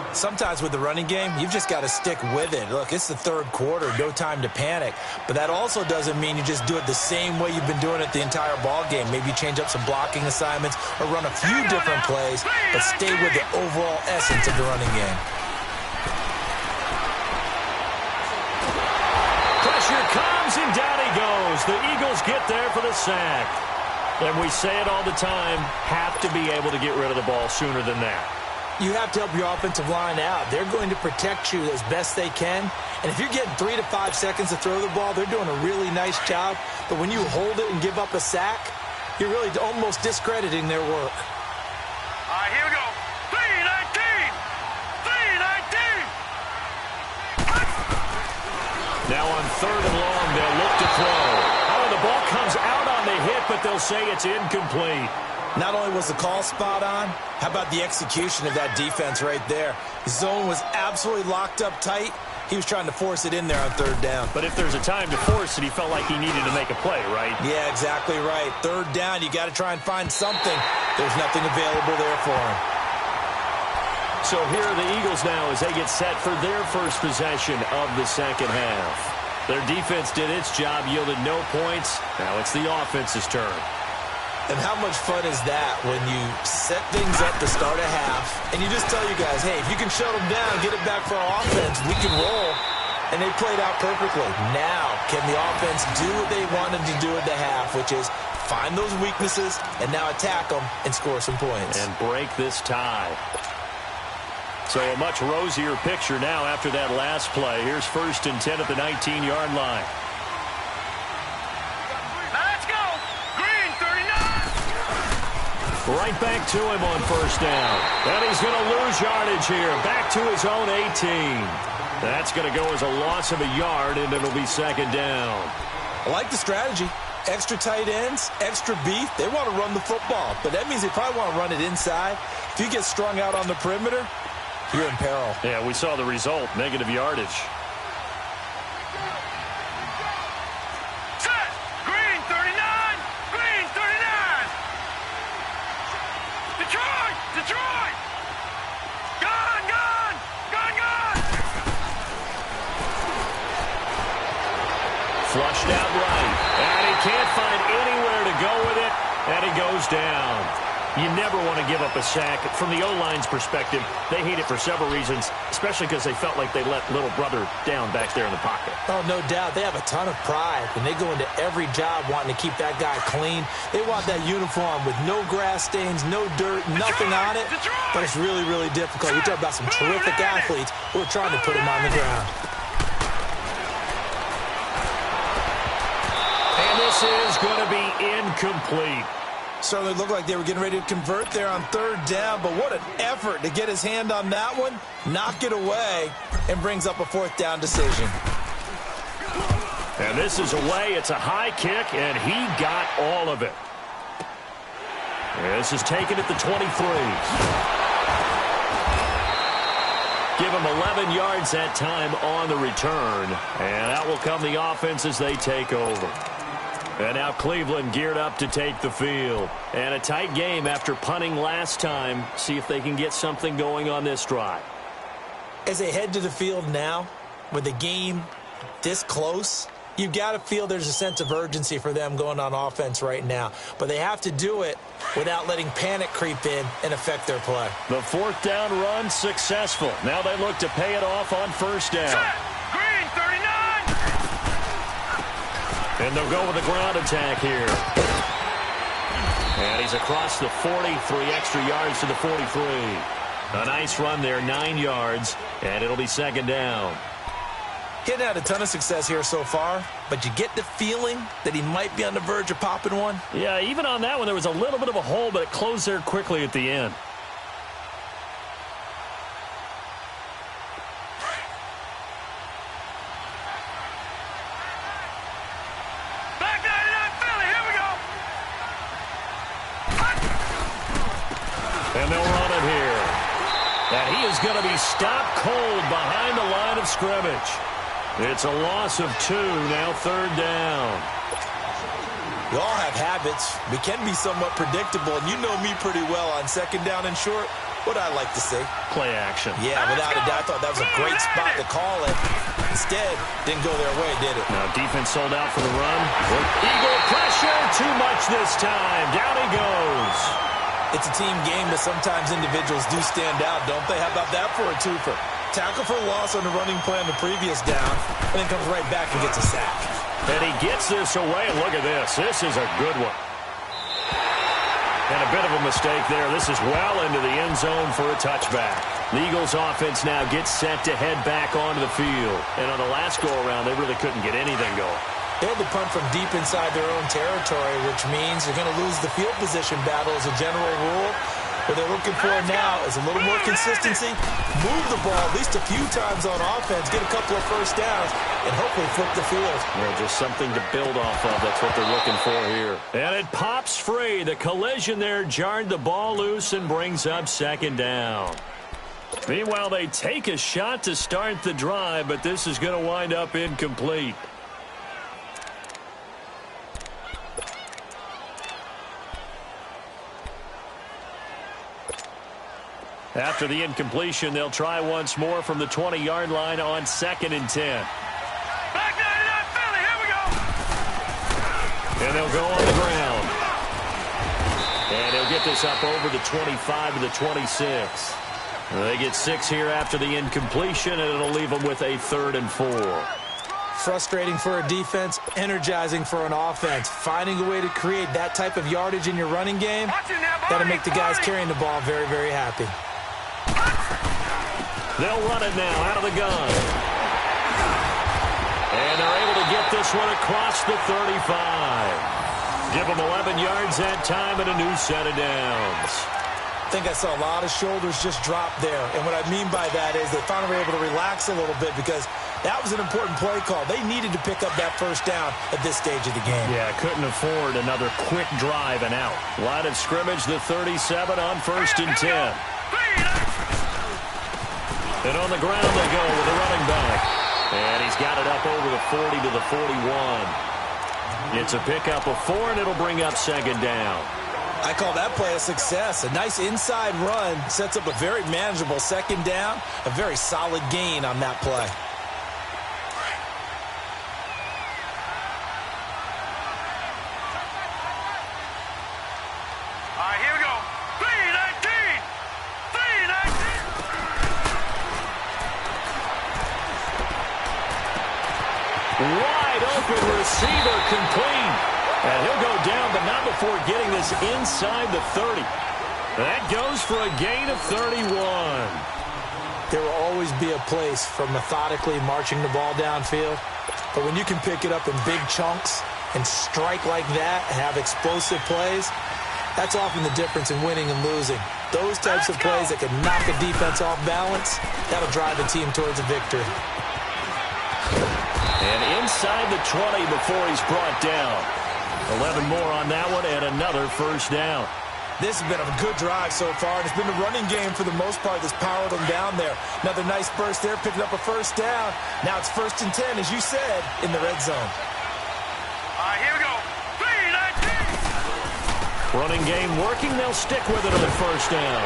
Sometimes with the running game, you've just got to stick with it. Look, it's the third quarter, no time to panic. But that also doesn't mean you just do it the same way you've been doing it the entire ball game. Maybe change up some blocking assignments or run a few different plays, but stay with the overall essence of the running game. Pressure comes, and down he goes. The Eagles get there for the sack. And we say it all the time, have to be able to get rid of the ball sooner than that. You have to help your offensive line out. They're going to protect you as best they can. And if you're getting 3 to 5 seconds to throw the ball, they're doing a really nice job. But when you hold it and give up a sack, you're really almost discrediting their work. All right, here we go. 3-19. 3-19. Now on 3rd and long, they'll look to throw. Oh, the ball comes out on the hit, but they'll say it's incomplete. Not only was the call spot on, how about the execution of that defense right there? The zone was absolutely locked up tight. He was trying to force it in there on 3rd down. But if there's a time to force it, he felt like he needed to make a play, right? Yeah, exactly right. 3rd down, you got to try and find something. There's nothing available there for him. So here are the Eagles now as they get set for their first possession of the second half. Their defense did its job, yielded no points. Now it's the offense's turn. And how much fun is that when you set things up to start a half and you just tell you guys, hey, if you can shut them down, get it back for our offense, we can roll. And they played out perfectly. Now, can the offense do what they wanted to do at the half, which is find those weaknesses and now attack them and score some points. And break this tie. So a much rosier picture now after that last play. Here's 1st and 10 at the 19-yard line. Right back to him on first down. And he's going to lose yardage here. Back to his own 18. That's going to go as a loss of a yard, and it'll be second down. I like the strategy. Extra tight ends, extra beef. They want to run the football, but that means they probably want to run it inside. If you get strung out on the perimeter, you're in peril. Yeah, we saw the result, negative yardage. Set! Green 39! Green 39! Detroit! Detroit! Gone! Gone! Gone! Gone! Flushed out right. And he can't find anywhere to go with it. And he goes down. You never want to give up a sack. From the O-line's perspective, they hate it for several reasons, especially because they felt like they let little brother down back there in the pocket. Oh, no doubt. They have a ton of pride, and they go into every job wanting to keep that guy clean. They want that uniform with no grass stains, no dirt, nothing on it. But it's really, really difficult. You talk about some terrific athletes who are trying to put him on the ground. And this is going to be incomplete. Certainly looked like they were getting ready to convert there on third down, but what an effort to get his hand on that one, knock it away, and brings up a fourth down decision. And this is away. It's a high kick, and he got all of it. This is taken at the 23. Give him 11 yards that time on the return, and out will come the offense as they take over. And now Cleveland geared up to take the field. And a tight game after punting last time. See if they can get something going on this drive. As they head to the field now, with the game this close, you've got to feel there's a sense of urgency for them going on offense right now. But they have to do it without letting panic creep in and affect their play. The fourth down run successful. Now they look to pay it off on first down. Set! Green 39! And they'll go with a ground attack here. And he's across the 40, 3 extra yards to the 43. A nice run there, 9 yards, and it'll be second down. He hadn't had a ton of success here so far, but you get the feeling that he might be on the verge of popping one. Yeah, even on that one, there was a little bit of a hole, but it closed there quickly at the end. And they'll run it here. And he is going to be stopped cold behind the line of scrimmage. It's a loss of 2, now third down. We all have habits. We can be somewhat predictable, and you know me pretty well on second down and short. What I like to say. Play action. Yeah, without a doubt, I thought that was a great spot to call it. Instead, didn't go their way, did it? Now defense sold out for the run. Eagle pressure, too much this time. Down he goes. It's a team game, but sometimes individuals do stand out, don't they? How about that for a twofer? Tackle for loss on the running play on the previous down, and then comes right back and gets a sack. And he gets this away. Look at this. This is a good one. And a bit of a mistake there. This is well into the end zone for a touchback. The Eagles offense now gets set to head back onto the field. And on the last go-around, they really couldn't get anything going. They had to punt from deep inside their own territory, which means they're going to lose the field position battle as a general rule. What they're looking for now is a little more consistency, move the ball at least a few times on offense, get a couple of first downs, and hopefully flip the field. Well, just something to build off of. That's what they're looking for here. And it pops free. The collision there jarred the ball loose and brings up second down. Meanwhile, they take a shot to start the drive, but this is going to wind up incomplete. After the incompletion, they'll try once more from the 20-yard line on 2nd and 10. Back 99 Philly, here we go. And they'll go on the ground. And he'll get this up over the 25 to the 26. They get 6 here after the incompletion, and it'll leave them with a 3rd and 4. Frustrating for a defense, energizing for an offense. Finding a way to create that type of yardage in your running game, got to make the guys carrying the ball very, very happy. They'll run it now out of the gun. And they're able to get this one across the 35. Give them 11 yards that time and a new set of downs. I think I saw a lot of shoulders just drop there. And what I mean by that is they finally were able to relax a little bit because that was an important play call. They needed to pick up that first down at this stage of the game. Yeah, couldn't afford another quick drive and out. Line of scrimmage, the 37 on 1st and 10. And on the ground they go with the running back. And he's got it up over the 40 to the 41. It's a pickup of 4, and it'll bring up 2nd down. I call that play a success. A nice inside run sets up a very manageable 2nd down. A very solid gain on that play. All right, here we go. 3-19. 3-19. Wide open receiver complete. And he'll go down, but not before getting this inside the 30. That goes for a gain of 31. There will always be a place for methodically marching the ball downfield. But when you can pick it up in big chunks and strike like that, have explosive plays, that's often the difference in winning and losing. Those types of plays that can knock a defense off balance, that'll drive a team towards a victory. And inside the 20 before he's brought down. 11 more on that one and another 1st down. This has been a good drive so far, and it's been the running game for the most part that's powered them down there. Another nice burst there, picking up a 1st down. Now it's 1st and 10, as you said, in the red zone. All right, here we go. 3-19. Running game working. They'll stick with it on the 1st down.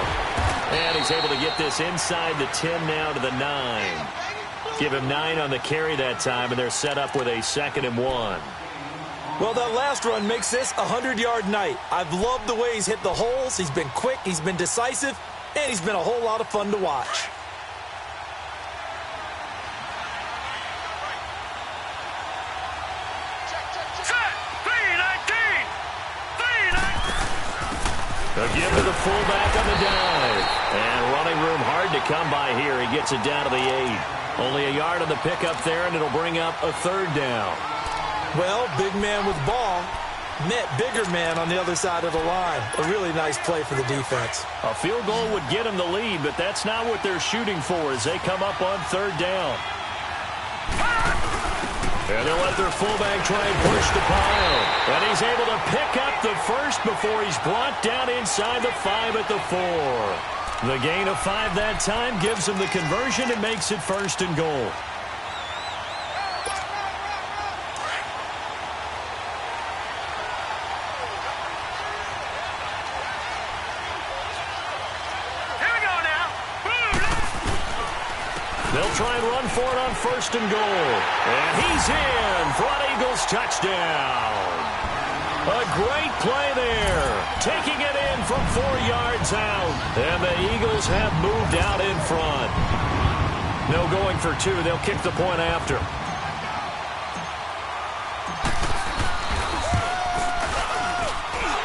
And he's able to get this inside the 10 now to the 9. Give him 9 on the carry that time, and they're set up with a 2nd and 1. Well, that last run makes this a 100-yard night. I've loved the way he's hit the holes. He's been quick, he's been decisive, and he's been a whole lot of fun to watch. They'll give to the fullback on the dive. And running room hard to come by here. He gets it down to the 8. Only a yard on the pickup there, and it'll bring up a 3rd down. Well, big man with ball met bigger man on the other side of the line. A really nice play for the defense. A field goal would get them the lead, but that's not what they're shooting for as they come up on 3rd down. And they'll let their fullback try and push the pile. And he's able to pick up the 1st before he's brought down inside the 5 at the 4. The gain of 5 that time gives him the conversion and makes it 1st and goal. They'll try and run for it on 1st and goal. And he's in for an Eagles touchdown. A great play there. Taking it in from 4 yards out. And the Eagles have moved out in front. No going for 2. They'll kick the point after.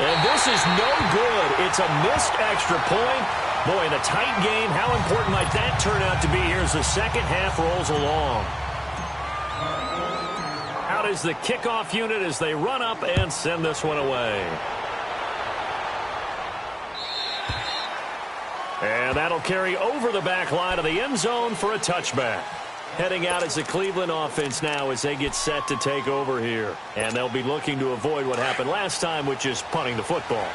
And this is no good. It's a missed extra point. Boy, in a tight game, how important might that turn out to be here as the second half rolls along? Out is the kickoff unit as they run up and send this one away. And that'll carry over the back line of the end zone for a touchback. Heading out is the Cleveland offense now as they get set to take over here. And they'll be looking to avoid what happened last time, which is punting the football.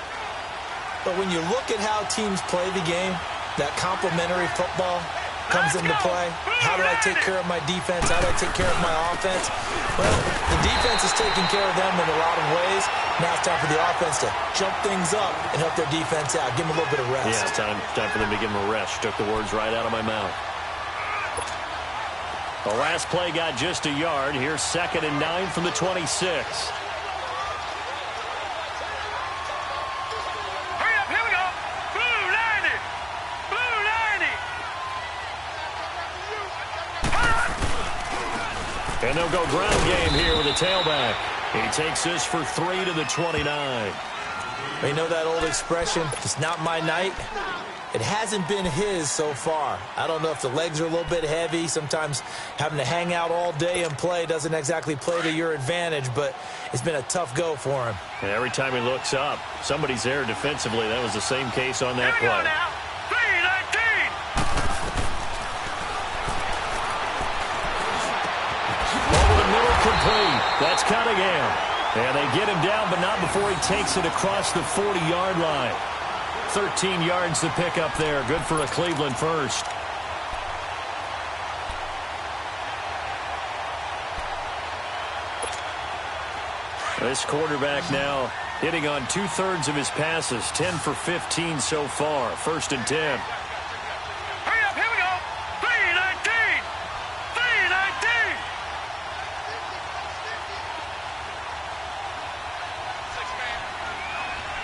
But when you look at how teams play the game, that complementary football comes into play. How do I take care of my defense? How do I take care of my offense? Well, the defense is taking care of them in a lot of ways. Now it's time for the offense to jump things up and help their defense out. Give them a little bit of rest. Yeah, it's time for them to give them a rest. Took the words right out of my mouth. The last play got just a yard. Here's 2nd and 9 from the 26. And they'll go ground game here with a tailback. He takes this for 3 to the 29. But you know that old expression, it's not my night? It hasn't been his so far. I don't know if the legs are a little bit heavy. Sometimes having to hang out all day and play doesn't exactly play to your advantage, but it's been a tough go for him. And every time he looks up, somebody's there defensively. That was the same case on that play. Now. 3-19. Over the middle, complete. That's Cunningham. And they get him down, but not before he takes it across the 40-yard line. 13 yards to pick up there. Good for a Cleveland first. This quarterback now hitting on 2/3 of his passes. 10 for 15 so far. 1st and 10. Hurry up, here we go. 3-19. 3-19.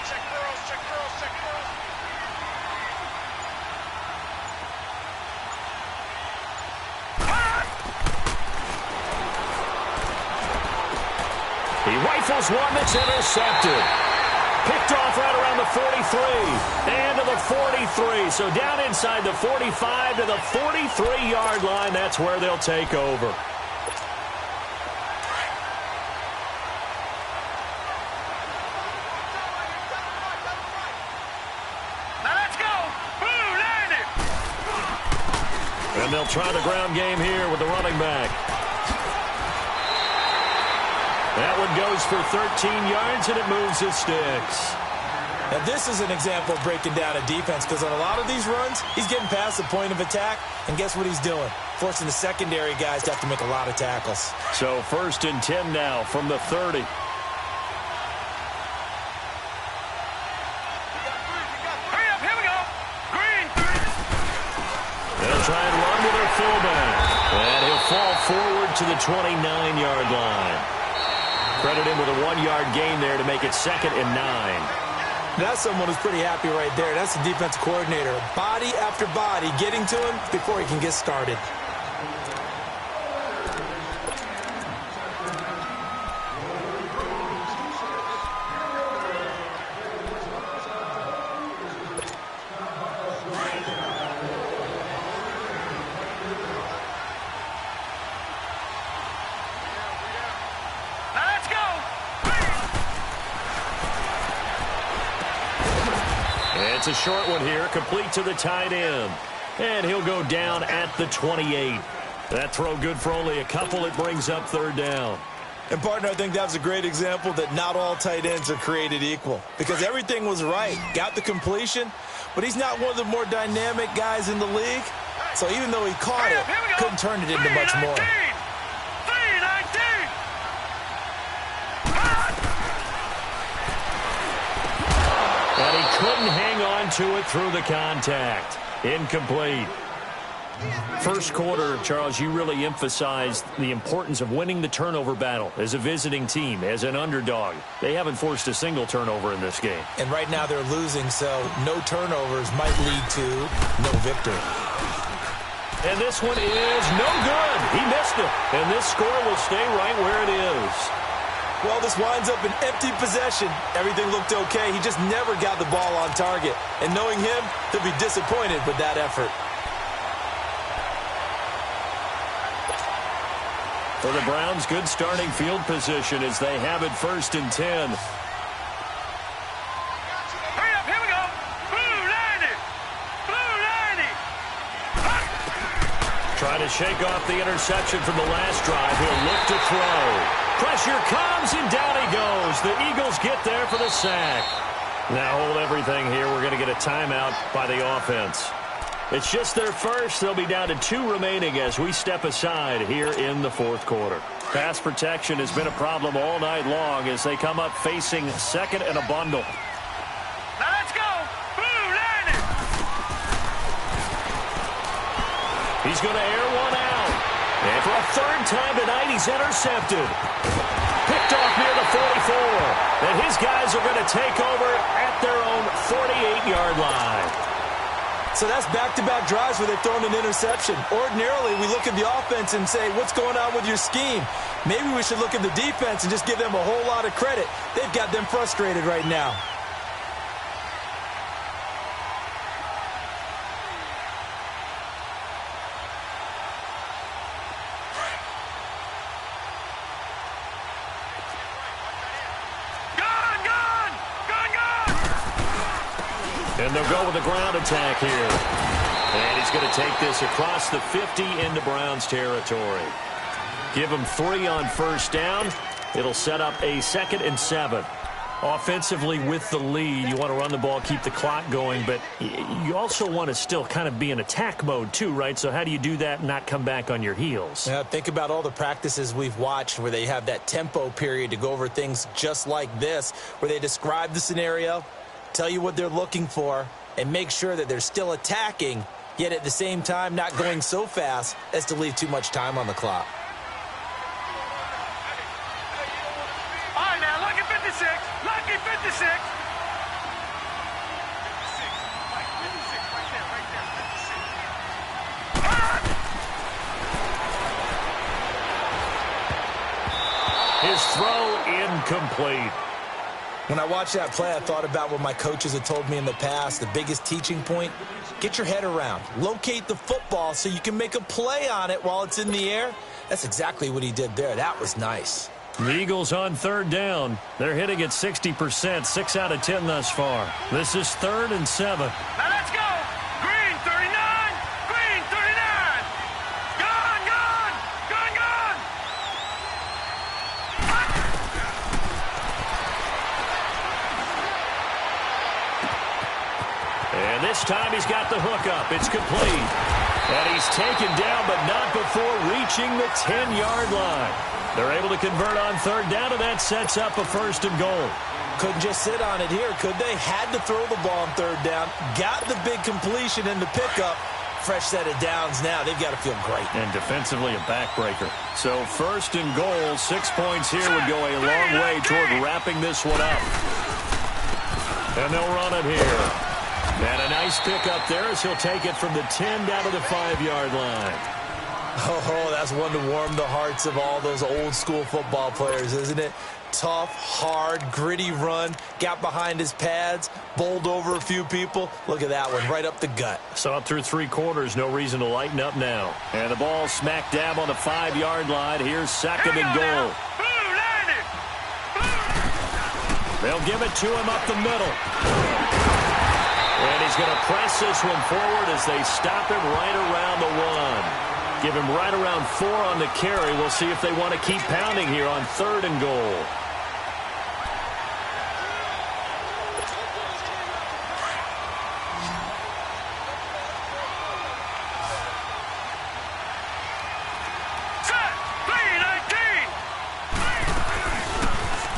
Check girls, check girls, check girls. He rifles one that's intercepted. Picked off right around the 43 and to the 43. So down inside the 45 to the 43-yard line. That's where they'll take over. Now let's go. Blue landed. And they'll try the ground game here with the running back. That one goes for 13 yards, and it moves his sticks. Now, this is an example of breaking down a defense, because on a lot of these runs, he's getting past the point of attack, and guess what he's doing? Forcing the secondary guys to have to make a lot of tackles. So 1st and 10 now from the 30. Hurry up, here we go. Green. They'll try and run with their fullback. And he'll fall forward to the 29-yard line. Credit him with a 1-yard gain there to make it 2nd and 9. That's someone who's pretty happy right there. That's the defense coordinator. Body after body getting to him before he can get started. It's a short one here, complete to the tight end. And he'll go down at the 28. That throw good for only a couple. It brings up 3rd down. And, partner, I think that was a great example that not all tight ends are created equal. Because everything was right. Got the completion, but he's not one of the more dynamic guys in the league. So even though he caught it, couldn't turn it into much more. 3-19. And he couldn't hang on to it through the contact. Incomplete. First quarter, Charles, you really emphasized the importance of winning the turnover battle as a visiting team, as an underdog. They haven't forced a single turnover in this game. And right now they're losing, so no turnovers might lead to no victory. And this one is no good. He missed it. And this score will stay right where it is. Well, this winds up an empty possession. Everything looked okay. He just never got the ball on target. And knowing him, he'll be disappointed with that effort. For the Browns, good starting field position as they have it 1st and 10. Hurry up, here we go. Blue landed. Blue landed. Try to shake off the interception from the last drive. He'll look to throw. Pressure comes, and down he goes. The Eagles get there for the sack. Now hold everything here. We're going to get a timeout by the offense. It's just their first. They'll be down to 2 remaining as we step aside here in the 4th quarter. Pass protection has been a problem all night long as they come up facing 2nd and a bundle. Now let's go. Blue landed. He's going to air one out. And for a 3rd time tonight, he's intercepted. Picked off near the 44. And his guys are going to take over at their own 48-yard line. So that's back-to-back drives where they've thrown an interception. Ordinarily, we look at the offense and say, what's going on with your scheme? Maybe we should look at the defense and just give them a whole lot of credit. They've got them frustrated right now. And they'll go with the ground attack here. And he's going to take this across the 50 into Browns territory. Give him 3 on first down. It'll set up a 2nd and 7. Offensively with the lead, you want to run the ball, keep the clock going, but you also want to still kind of be in attack mode too, right? So how do you do that and not come back on your heels? Yeah, think about all the practices we've watched where they have that tempo period to go over things just like this, where they describe the scenario, tell you what they're looking for, and make sure that they're still attacking, yet at the same time not going so fast as to leave too much time on the clock. All right, now, lucky 56. Lucky 56. His throw incomplete. When I watched that play, I thought about what my coaches had told me in the past. The biggest teaching point, get your head around. Locate the football so you can make a play on it while it's in the air. That's exactly what he did there. That was nice. The Eagles on 3rd down. They're hitting at 60%, 6 out of 10 thus far. This is 3rd and 7. Now let's go. Green 39. Green 39. Gone, gone. Gone, gone. And this time he's got the hook up. It's complete. And he's taken down, but not before reaching the 10-yard line. They're able to convert on 3rd down, and that sets up a 1st and goal. Couldn't just sit on it here, could they? Had to throw the ball on 3rd down. Got the big completion in the pickup. Fresh set of downs now. They've got to feel great. And defensively a backbreaker. So 1st and goal, 6 points here would go a long way toward wrapping this one up. And they'll run it here. And a nice pickup there as he'll take it from the 10 down to the 5-yard line. Oh, that's one to warm the hearts of all those old-school football players, isn't it? Tough, hard, gritty run. Got behind his pads, bowled over a few people. Look at that one, right up the gut. Saw it through 3 quarters. No reason to lighten up now. And the ball smack dab on the 5-yard line. Here's 2nd and goal. They'll give it to him up the middle. And he's going to press this one forward as they stop him right around the 1. Give him right around 4 on the carry. We'll see if they want to keep pounding here on 3rd and goal. Set. 3-19.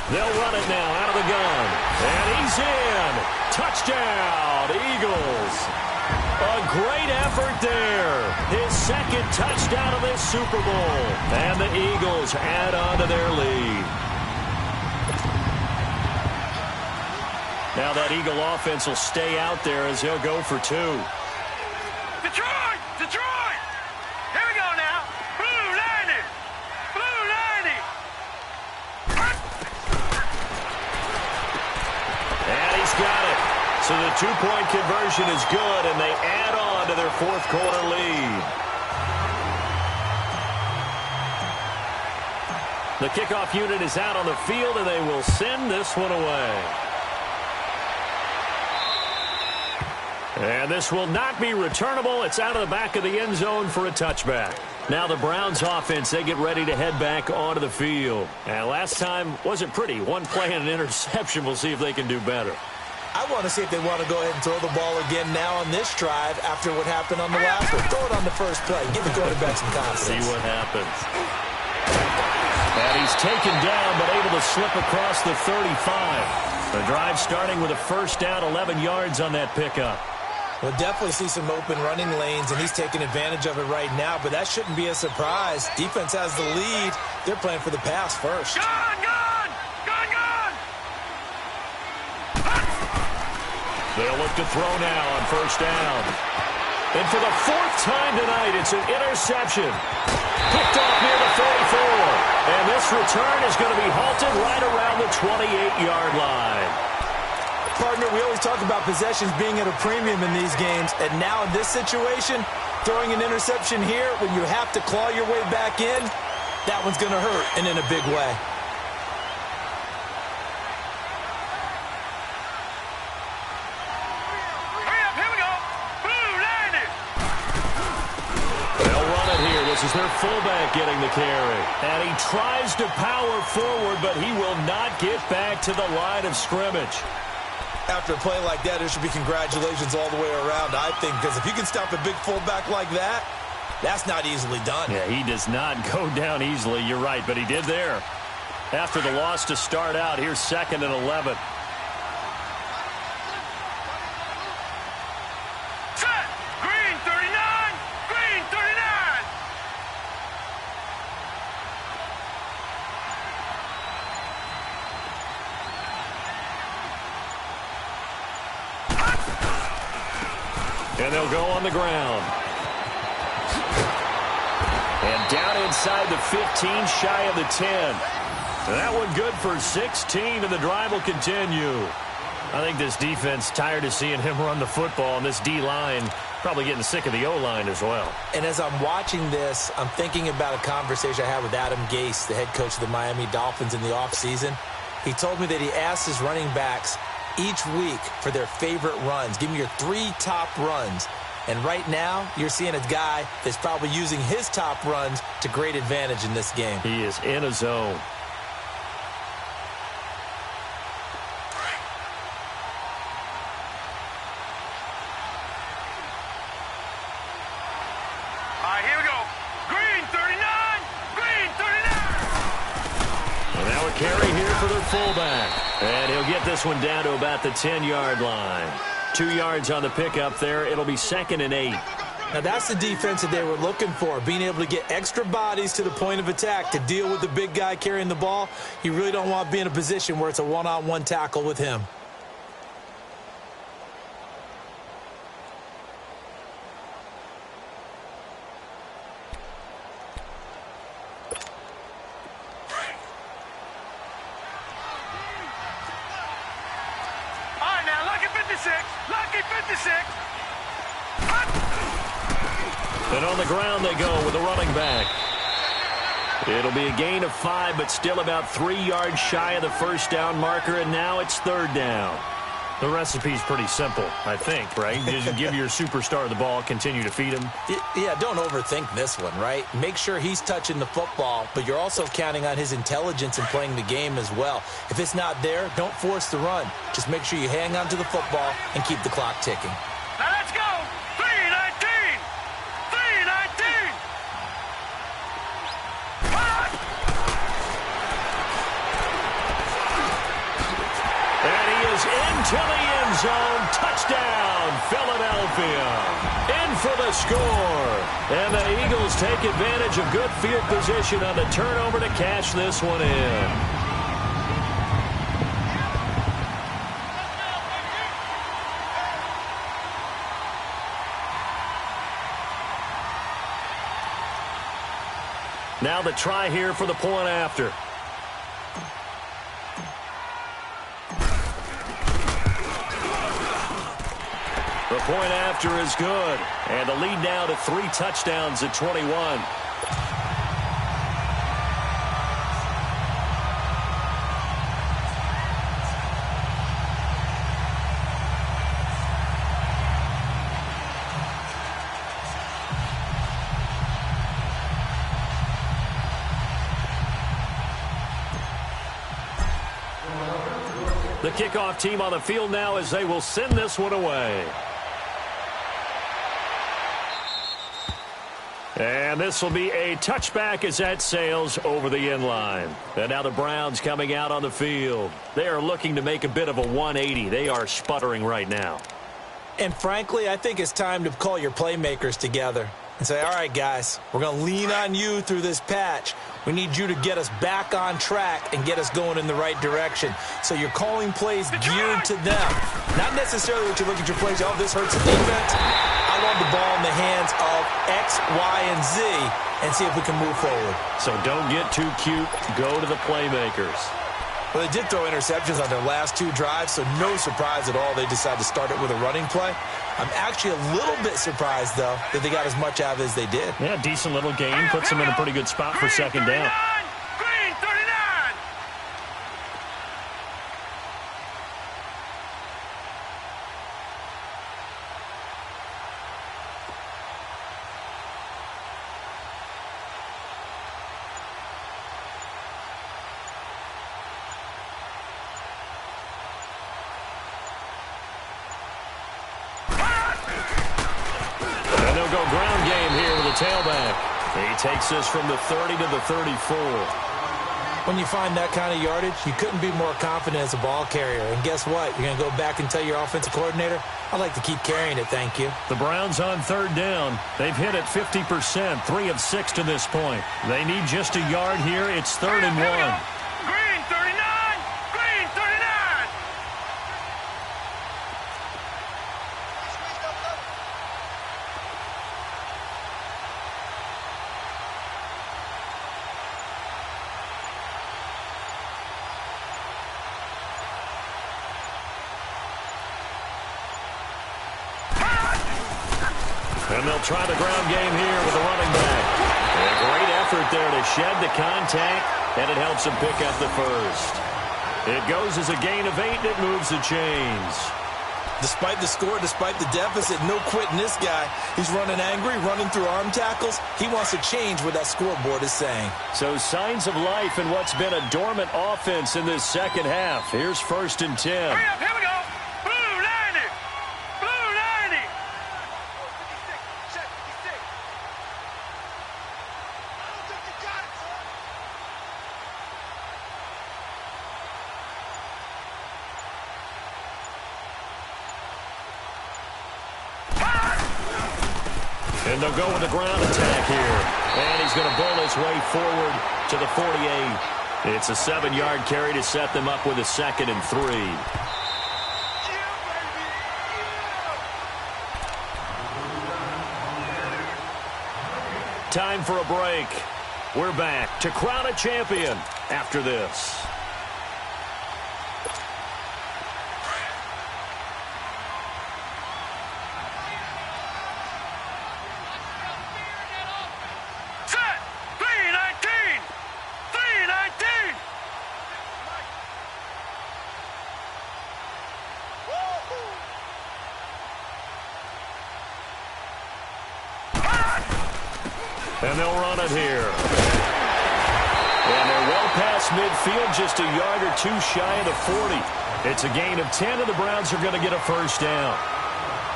They'll run it now out of the gun. And he's in. Touchdown, Eagles. A great effort there. His 2nd touchdown of this Super Bowl. And the Eagles add on to their lead. Now that Eagle offense will stay out there as he'll go for 2. Detroit! Detroit! Here we go now. Blue 90. Blue 90. And he's got it. So the 2-point conversion is good, and they add on to their 4th quarter lead. The kickoff unit is out on the field, and they will send this one away. And this will not be returnable. It's out of the back of the end zone for a touchback. Now the Browns offense, they get ready to head back onto the field. And last time wasn't pretty. 1 play and an interception. We'll see if they can do better. I want to see if they want to go ahead and throw the ball again now on this drive after what happened on the last one. Throw it on the first play. Give the quarterback some confidence. See what happens. And he's taken down but able to slip across the 35. The drive starting with a 1st down, 11 yards on that pickup. We'll definitely see some open running lanes, and he's taking advantage of it right now, but that shouldn't be a surprise. Defense has the lead. They're playing for the pass first. Gone, gone. Gone, gone. They'll look to throw now on 1st down. And for the 4th time tonight, it's an interception. Picked off near the 44. And this return is going to be halted right around the 28-yard line. Partner, we always talk about possessions being at a premium in these games, and now in this situation, throwing an interception here when you have to claw your way back in, that one's going to hurt, and in a big way. This is their fullback getting the carry. And he tries to power forward, but he will not get back to the line of scrimmage. After a play like that, there should be congratulations all the way around, I think, because if you can stop a big fullback like that, that's not easily done. Yeah, he does not go down easily. You're right, but he did there. After the loss to start out, here's 2nd and 11. Set! Green 39! Green 39! And they'll go on the ground. And down inside the 15, shy of the 10. That one good for 16, and the drive will continue. I think this defense tired of seeing him run the football, and this D-line probably getting sick of the O-line as well. And as I'm watching this, I'm thinking about a conversation I had with Adam Gase, the head coach of the Miami Dolphins in the offseason. He told me that he asked his running backs each week for their favorite runs. Give me your 3 top runs. And right now, you're seeing a guy that's probably using his top runs to great advantage in this game. He is in a zone. All right, here we go. Green 39! Green 39! And now a carry here for their fullback. And he'll get this one down to about the 10-yard line. 2 yards on the pickup there. It'll be 2nd and 8. Now, that's the defense that they were looking for, being able to get extra bodies to the point of attack to deal with the big guy carrying the ball. You really don't want to be in a position where it's a one-on-one tackle with him. Lucky 56. And on the ground they go with a running back. It'll be a gain of 5, but still about 3 yards shy of the first down marker, and now it's 3rd down. The recipe's pretty simple, I think, right? Just give your superstar the ball, continue to feed him. Yeah, don't overthink this one, right? Make sure he's touching the football, but you're also counting on his intelligence in playing the game as well. If it's not there, don't force the run. Just make sure you hang on to the football and keep the clock ticking. Now let's go. 3:19. 3:19. And he is into the end zone. Touchdown, Philadelphia. In for the score. And the Eagles take advantage of good field position on the turnover to cash this one in. Now the try here for the point after. The point after is good. And the lead now to 3 touchdowns at 21. The kickoff team on the field now as they will send this one away. And this will be a touchback as that sails over the end line. And now the Browns coming out on the field. They are looking to make a bit of a 180. They are sputtering right now. And frankly, I think it's time to call your playmakers together and say, all right, guys, we're going to lean on you through this patch. We need you to get us back on track and get us going in the right direction. So you're calling plays geared to them. Not necessarily that you look at your plays, oh, this hurts the defense. I want the ball in the hands of X, Y, and Z and see if we can move forward. So don't get too cute. Go to the playmakers. Well, they did throw interceptions on their last 2 drives, so no surprise at all they decided to start it with a running play. I'm actually a little bit surprised, though, that they got as much out of it as they did. Yeah, decent little gain. Puts them in a pretty good spot for 2nd down. Green 39. They'll go ground game here with a tailback. He takes this from the 30 to the 34. When you find that kind of yardage, you couldn't be more confident as a ball carrier. And guess what? You're going to go back and tell your offensive coordinator, I'd like to keep carrying it, thank you. The Browns on third down. They've hit it 50%, 3 of 6 to this point. They need just a yard here. It's 3rd and 1. Green 39! Green 39! And they'll try the ground game here with the running back. A great effort there to shed the contact, and it helps him pick up the first. It goes as a gain of 8, and it moves the chains. Despite the score, despite the deficit, no quitting this guy. He's running angry, running through arm tackles. He wants to change what that scoreboard is saying. So signs of life in what's been a dormant offense in this second half. Here's 1st and 10. Hurry up, here we go! Blue 90! Blue 90! And they'll go with a ground attack here. And he's going to bowl his way forward to the 48. It's a 7-yard carry to set them up with a 2nd and 3. Time for a break. We're back to crown a champion after this. And they'll run it here. And they're well past midfield, just a yard or 2 shy of the 40. It's a gain of 10, and the Browns are going to get a first down.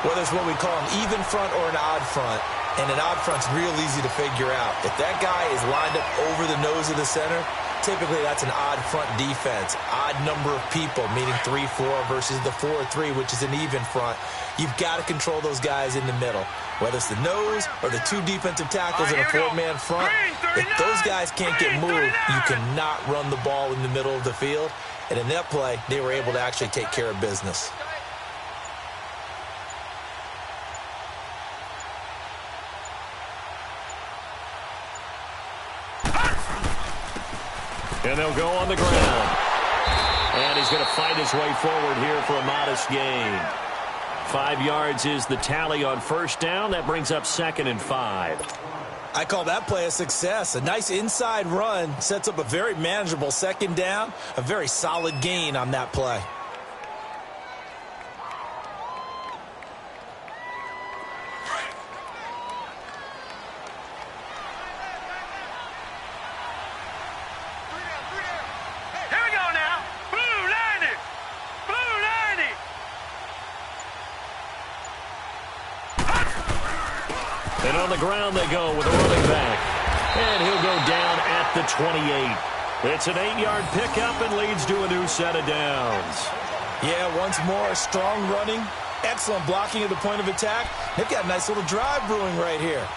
Whether it's what we call an even front or an odd front, and an odd front's real easy to figure out. If that guy is lined up over the nose of the center, typically that's an odd front defense. Odd number of people, meaning 3-4 versus the 4-3, which is an even front. You've got to control those guys in the middle. Whether it's the nose or the 2 defensive tackles in a 4-man front, if those guys can't get moved, you cannot run the ball in the middle of the field. And in that play, they were able to actually take care of business. And they'll go on the ground. And he's going to fight his way forward here for a modest gain. 5 yards is the tally on first down. That brings up 2nd and 5. I call that play a success. A nice inside run sets up a very manageable 2nd down. A very solid gain on that play. And on the ground they go with a running back. And he'll go down at the 28. It's an 8-yard pickup and leads to a new set of downs. Yeah, once more, strong running, excellent blocking at the point of attack. They've got a nice little drive brewing right here.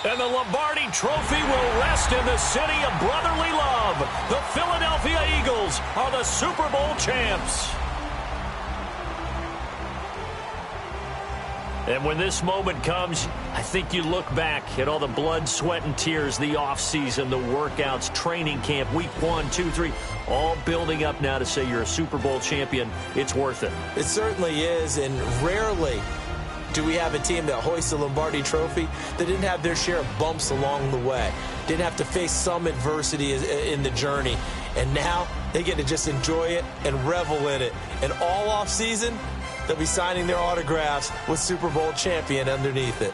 And the Lombardi Trophy will rest in the city of brotherly love. The Philadelphia Eagles are the Super Bowl champs. And when this moment comes, I think you look back at all the blood, sweat, and tears, the offseason, the workouts, training camp, week 1, 2, 3, all building up now to say you're a Super Bowl champion. It's worth it. It certainly is, and rarely do we have a team that hoists the Lombardi Trophy that didn't have their share of bumps along the way, didn't have to face some adversity in the journey, and now they get to just enjoy it and revel in it. And all off season, they'll be signing their autographs with Super Bowl champion underneath it.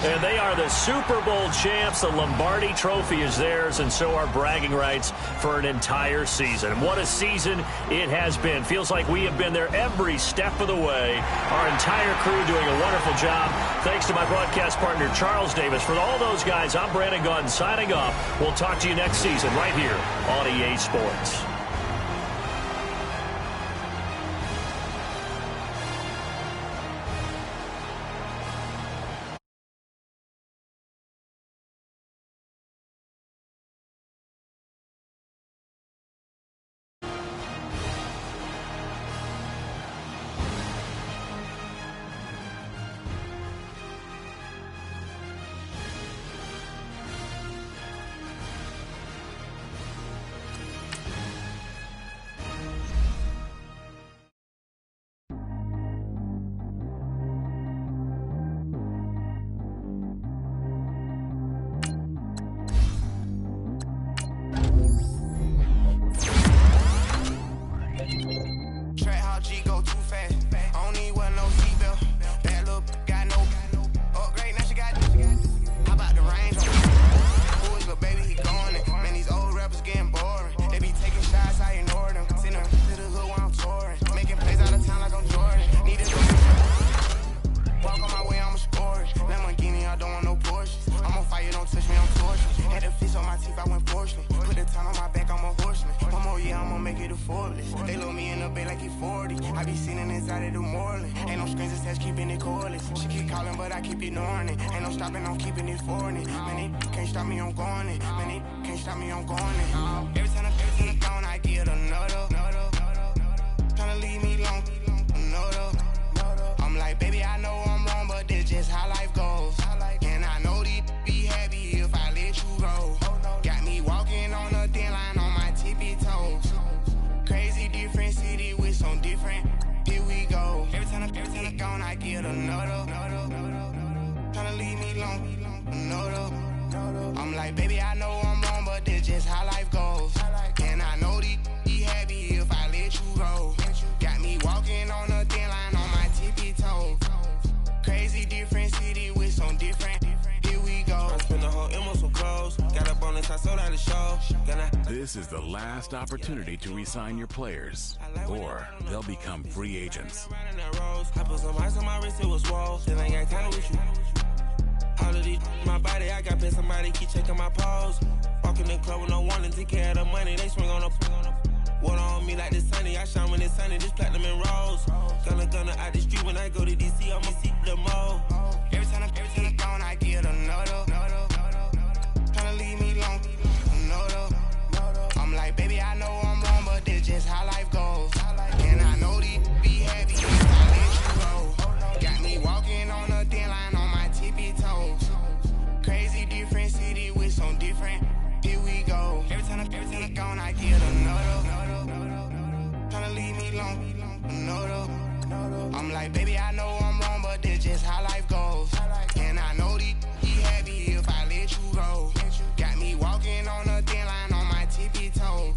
And they are the Super Bowl champs. The Lombardi Trophy is theirs, and so are bragging rights for an entire season. What a season it has been. Feels like we have been there every step of the way. Our entire crew doing a wonderful job. Thanks to my broadcast partner, Charles Davis. For all those guys, I'm Brandon Gaudin signing off. We'll talk to you next season right here on EA Sports. This is the last opportunity to re-sign your players, or they'll become free agents. I put some ice on my wrist, it was swole. Still ain't got time with you. All of these, my body, I got paid. Somebody keep checking my pose. Walking in the club with no warning, take care of the money. They swing on the water on me like the sunny. I shine when it's sunny, this platinum and rose. Gonna out the street when I go to DC, I'ma see the mode. Every time I'm gone, I get another. Tryna leave me alone, another. I'm like, baby, I know I'm wrong, but this just how life goes. And I know these be happy if I let you go. Got me walking on a thin line on my tippy toes. Crazy different city with some different. Here we go. Every time I'm gone, I get another. Tryna leave me alone, another. I'm like, baby, I know I'm wrong, but this just how life goes. And I know these be happy if I let you go. Got me walking on a thin line on my tippy toes.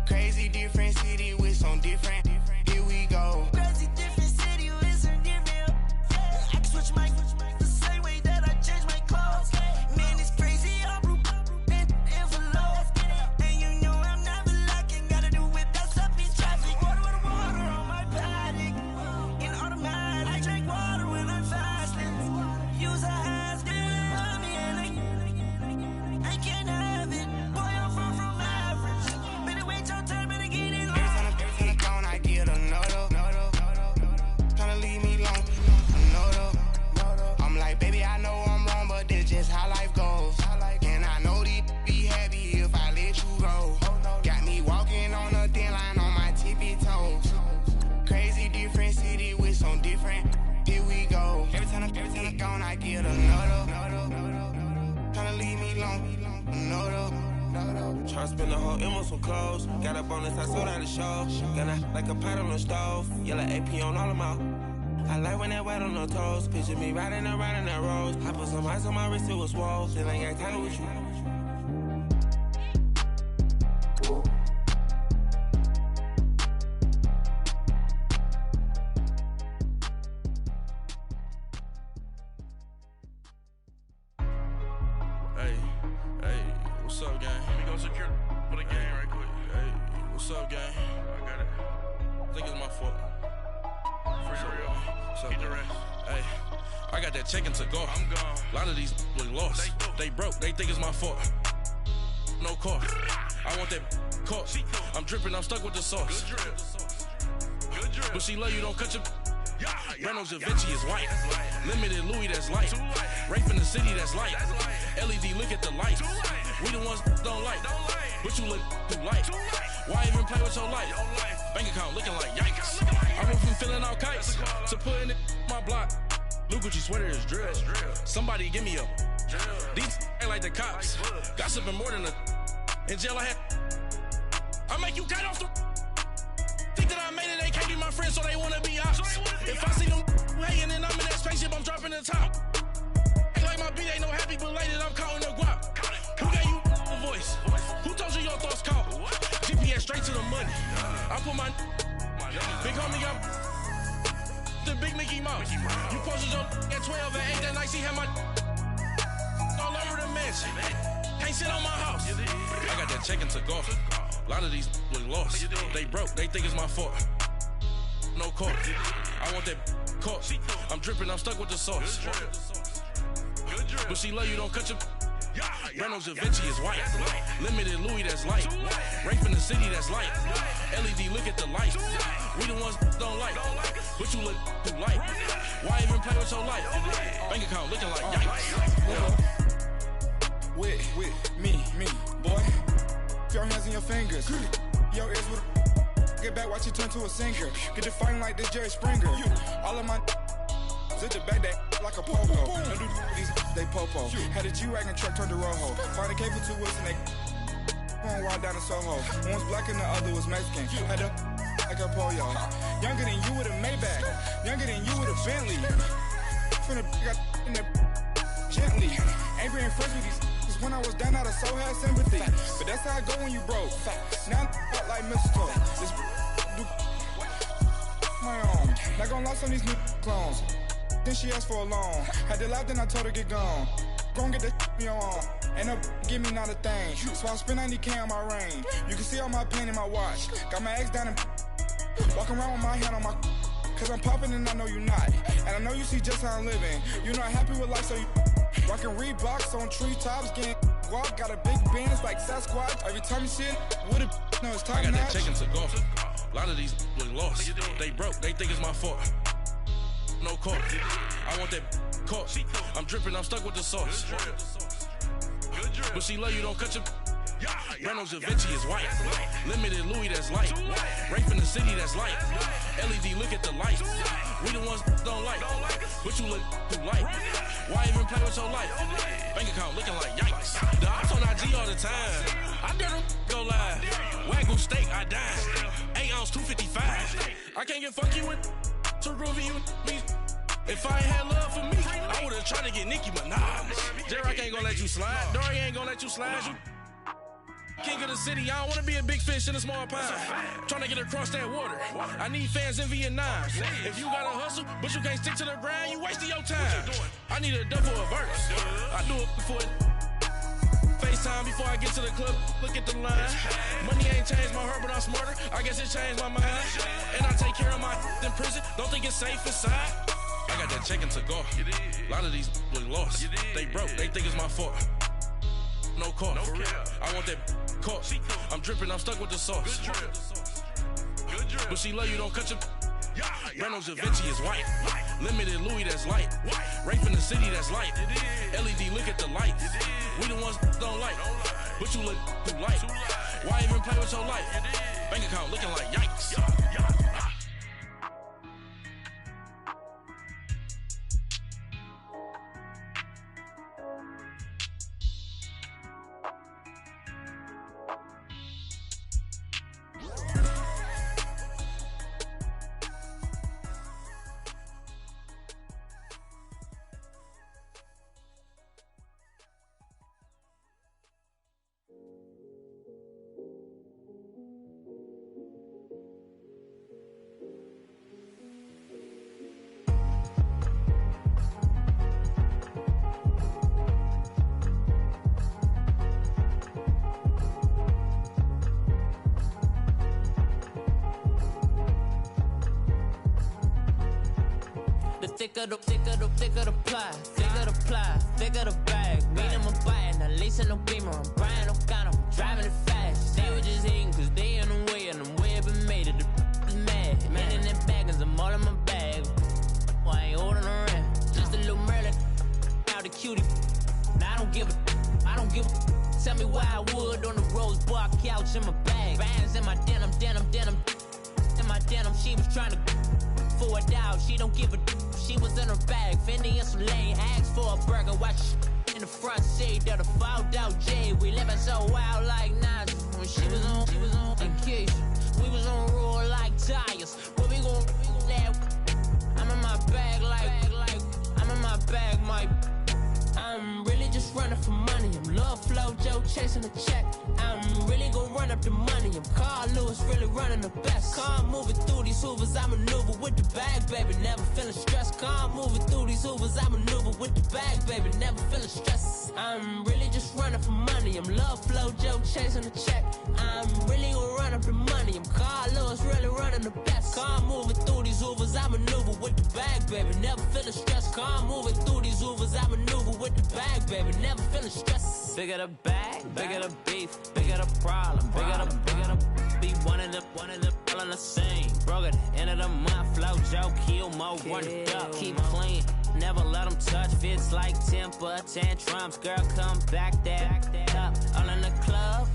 Crazy different city with some different. Here we go. Crazy different city with some different. I can switch my the same way that I change my clothes. Man, it's crazy. I'm envelope. And you know I'm never lacking. Gotta do it. That's up in traffic. Water on my paddock. In automatic. I drink water when I'm fast. Tryna spend the whole M on some clothes. Got a bonus, I sold out the show. Got a, like a pot on the stove. Yellow AP on all of my. I like when that wet on the toes. Picture me riding around in that rose. I put some ice on my wrist, it was swole. Still ain't got time with you. What's up, gang? Let me go secure for the game right quick. Hey, what's up, gang? I got it. I think it's my fault. For real. What's up, get the rest. Hey, I got that check-in to go. I'm gone. A lot of these look lost. They broke. They think it's my fault. No car. I want that caught. I'm dripping. I'm stuck with the sauce. Good drip. Good drip. But she love you. Don't cut your. Reynolds Da Vinci is white. Limited Louis, that's light. Rape in the city, that's light. LED, look at the light. We the ones don't like. But you look too light. Why even play with your life? Bank account looking like yikes. I went from filling out kites to putting it my block. Blue Gucci sweater is drill. Somebody give me a. These ain't like the cops. Gossiping more than a. In jail I had. I make you cut off the. Think that I made it, they can't be my friends, so they wanna be ops. If I see them hating and I'm in that spaceship, I'm dropping the top. Ain't like my beat ain't no happy belated, I'm counting the guap. Who gave you a voice? Who told you your thoughts count? GPS straight to the money. I put my big homie up the big Mickey Mouse. You posted your at 12 and 8 that night, she had my all over the mansion. Can't sit on my house. I got that check-in to go. A lot of these look lost. They broke, they think it's my fault. No car. I want that caught. I'm dripping, I'm stuck with the sauce. But she love you, don't cut your. Reynolds Da Vinci is white. Limited Louis, that's light. Rape in the city, that's light. LED, look at the light. We the ones don't like. But you look too light. Why even play with your life? Bank account looking like yikes. With me, boy. Your hands and your fingers. Yo, ears with a. Get back, watch you turn to a singer. Get to fighting like this Jerry Springer. All of my. Zit the back that like a popo. Don't do these they popo. Had a G-Wagon truck turned to Rojo. Find a cable 2 wheels and they. Going wild down in Soho. One was black and the other was Mexican. Had a. Like a pollo. Younger than you with a Maybach. Younger than you with a Bentley. From the. Got in the. Gently. Ain't being friends with these. When I was down, I so had sympathy. But that's how I go when you broke. Now I'm like mistletoe. This my own. Not gonna lost on these new clones. Then she asked for a loan. Had to laugh, then I told her get gone. Gon' get that me on. Ain't no give me not a thing. So I spend 90K on my ring. You can see all my pain in my watch. Got my ex down and walking around with my hand on my. Cause I'm popping and I know you not. And I know you see just how I'm living. You're not happy with life, so you. Rockin' Reeboks on treetops, getting guap. Got a big Benz like Sasquatch. Every time you see it, with it, no, it's time. I got that check-in to go. A lot of these look lost. They broke, they think it's my fault. No car. I want that caught. I'm dripping, I'm stuck with the sauce. But she love you, don't cut your. Reynolds Da Vinci is white. Limited Louis, that's light. Rape in the city, that's light. LED, look at the light. We the ones don't like. But you look too light. Why even play with your life? Bank account looking like yikes. The ops on IG all the time. I dare them go live. Wagyu steak, I dine. 8 ounce, 255. I can't get fuck you with too groovy you me. If I ain't had love for me, I would've tried to get Nicki Minaj. J-Rock ain't gonna let you slide. Dory ain't gonna let you slide. You king of the city, I don't wanna be a big fish in a small pond. Trying to get across that water. I need fans in Vietnam. If you gotta hustle, but you can't stick to the grind, you wasting your time. I need a double a verse. I do it before FaceTime before I get to the club. Look at the line. Money ain't changed my heart, but I'm smarter. I guess it changed my mind. And I take care of my in prison. Don't think it's safe inside. I got that check-in to go. A lot of these look lost. They broke. They think it's my fault. No car. I want that caught. I'm dripping, I'm stuck with the sauce. But she love you, don't cut your. Reynolds Da Vinci is white. Limited Louis, that's light. Rape in the city, that's light. LED, look at the light. We the ones don't like. But you look too light. Why even play with your life? Bank account looking like yikes. thicker the ply, thicker the ply, thicker the bag. Meet them a bite, now Lisa no beamer, I'm Brian O'Connor, driving it fast. They were just hating cause they in the way, and the way I've been made it, the is mad. Man in that bag, cause I'm all in my bag. Well, I ain't holding around, just a little Merlin, out the cutie. Now I don't give a. Tell me why I would on the rose bar couch in my bag. Bands in my denim. In my denim, she was trying to for it out. She don't give a. She was in her bag. Fendi and some lane. Asked for a burger. Watch in the front seat of the fouled out J. We living so wild like Nas. When she was on vacation. We was on roll like tires. Where we gon' let? I'm in my bag like I'm in my bag, Mike. I'm really just running for money. I'm Love Flow Joe chasing the check. I'm really gonna run up the money. I'm Carl Lewis, really running the best. Car moving through these Hoovers, I maneuver with the bag, baby. Never feeling stressed. Car moving through these Hoovers, I maneuver with the bag, baby. Never feeling stressed. I'm really just running for money. I'm Love Flow Joe chasing the check. I'm really gonna run up the money. I'm Carl Lewis, really running the best. Car moving through these Hoovers, I maneuver with the bag, baby. Never feeling stressed. Car moving through these Hoovers, I maneuver with the bag, baby. Never feeling stressed. Bigger the bag, bigger the beef, bigger the problem, bigger the be one in the all in the same. Broke at the end of the month, Flow Joe, kill mo, run it up, keep clean. Never let them touch, fits like temper tantrums. Girl, come back that up, all in the club,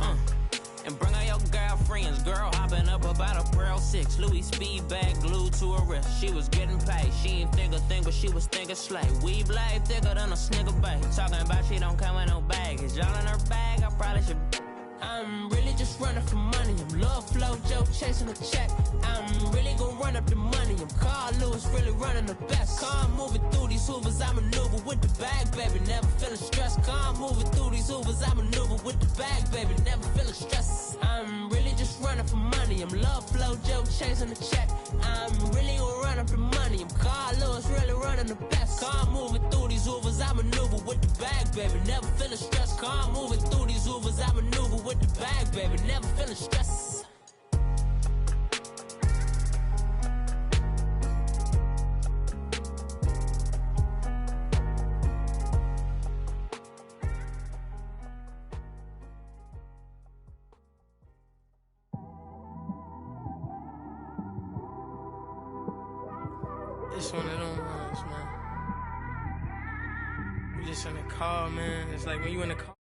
and bring all your girlfriends. Girl hopping up about a Pearl 6 Louis speed bag glued to her wrist. She was getting paid, she ain't think a thing, but she was thinking slay. We blade thicker than a snicker bag. Talking about she don't come with no baggage. Y'all in her bag, I probably should. I'm really just running for money. I'm Love Flow Joe chasing the check. I'm really gonna run up the money. I'm Carl Lewis, really running the best. Car moving through these Hoovers, I maneuver with the bag, baby. Never feeling stressed. Car moving through these Hoovers, I maneuver with the bag, baby. Never feeling stressed. I'm really just running for money. I'm Love Flow Joe chasing the check. I'm really gonna run up the money. I'm Carl Lewis, really running the best. Car moving through these Hoovers, I maneuver with the bag, baby. Never feeling stressed. Car moving through these Hoovers, I maneuver with the bag, baby. Never feeling stressed. It's one of them ones, man. You just in the car, man. It's like when you in the car.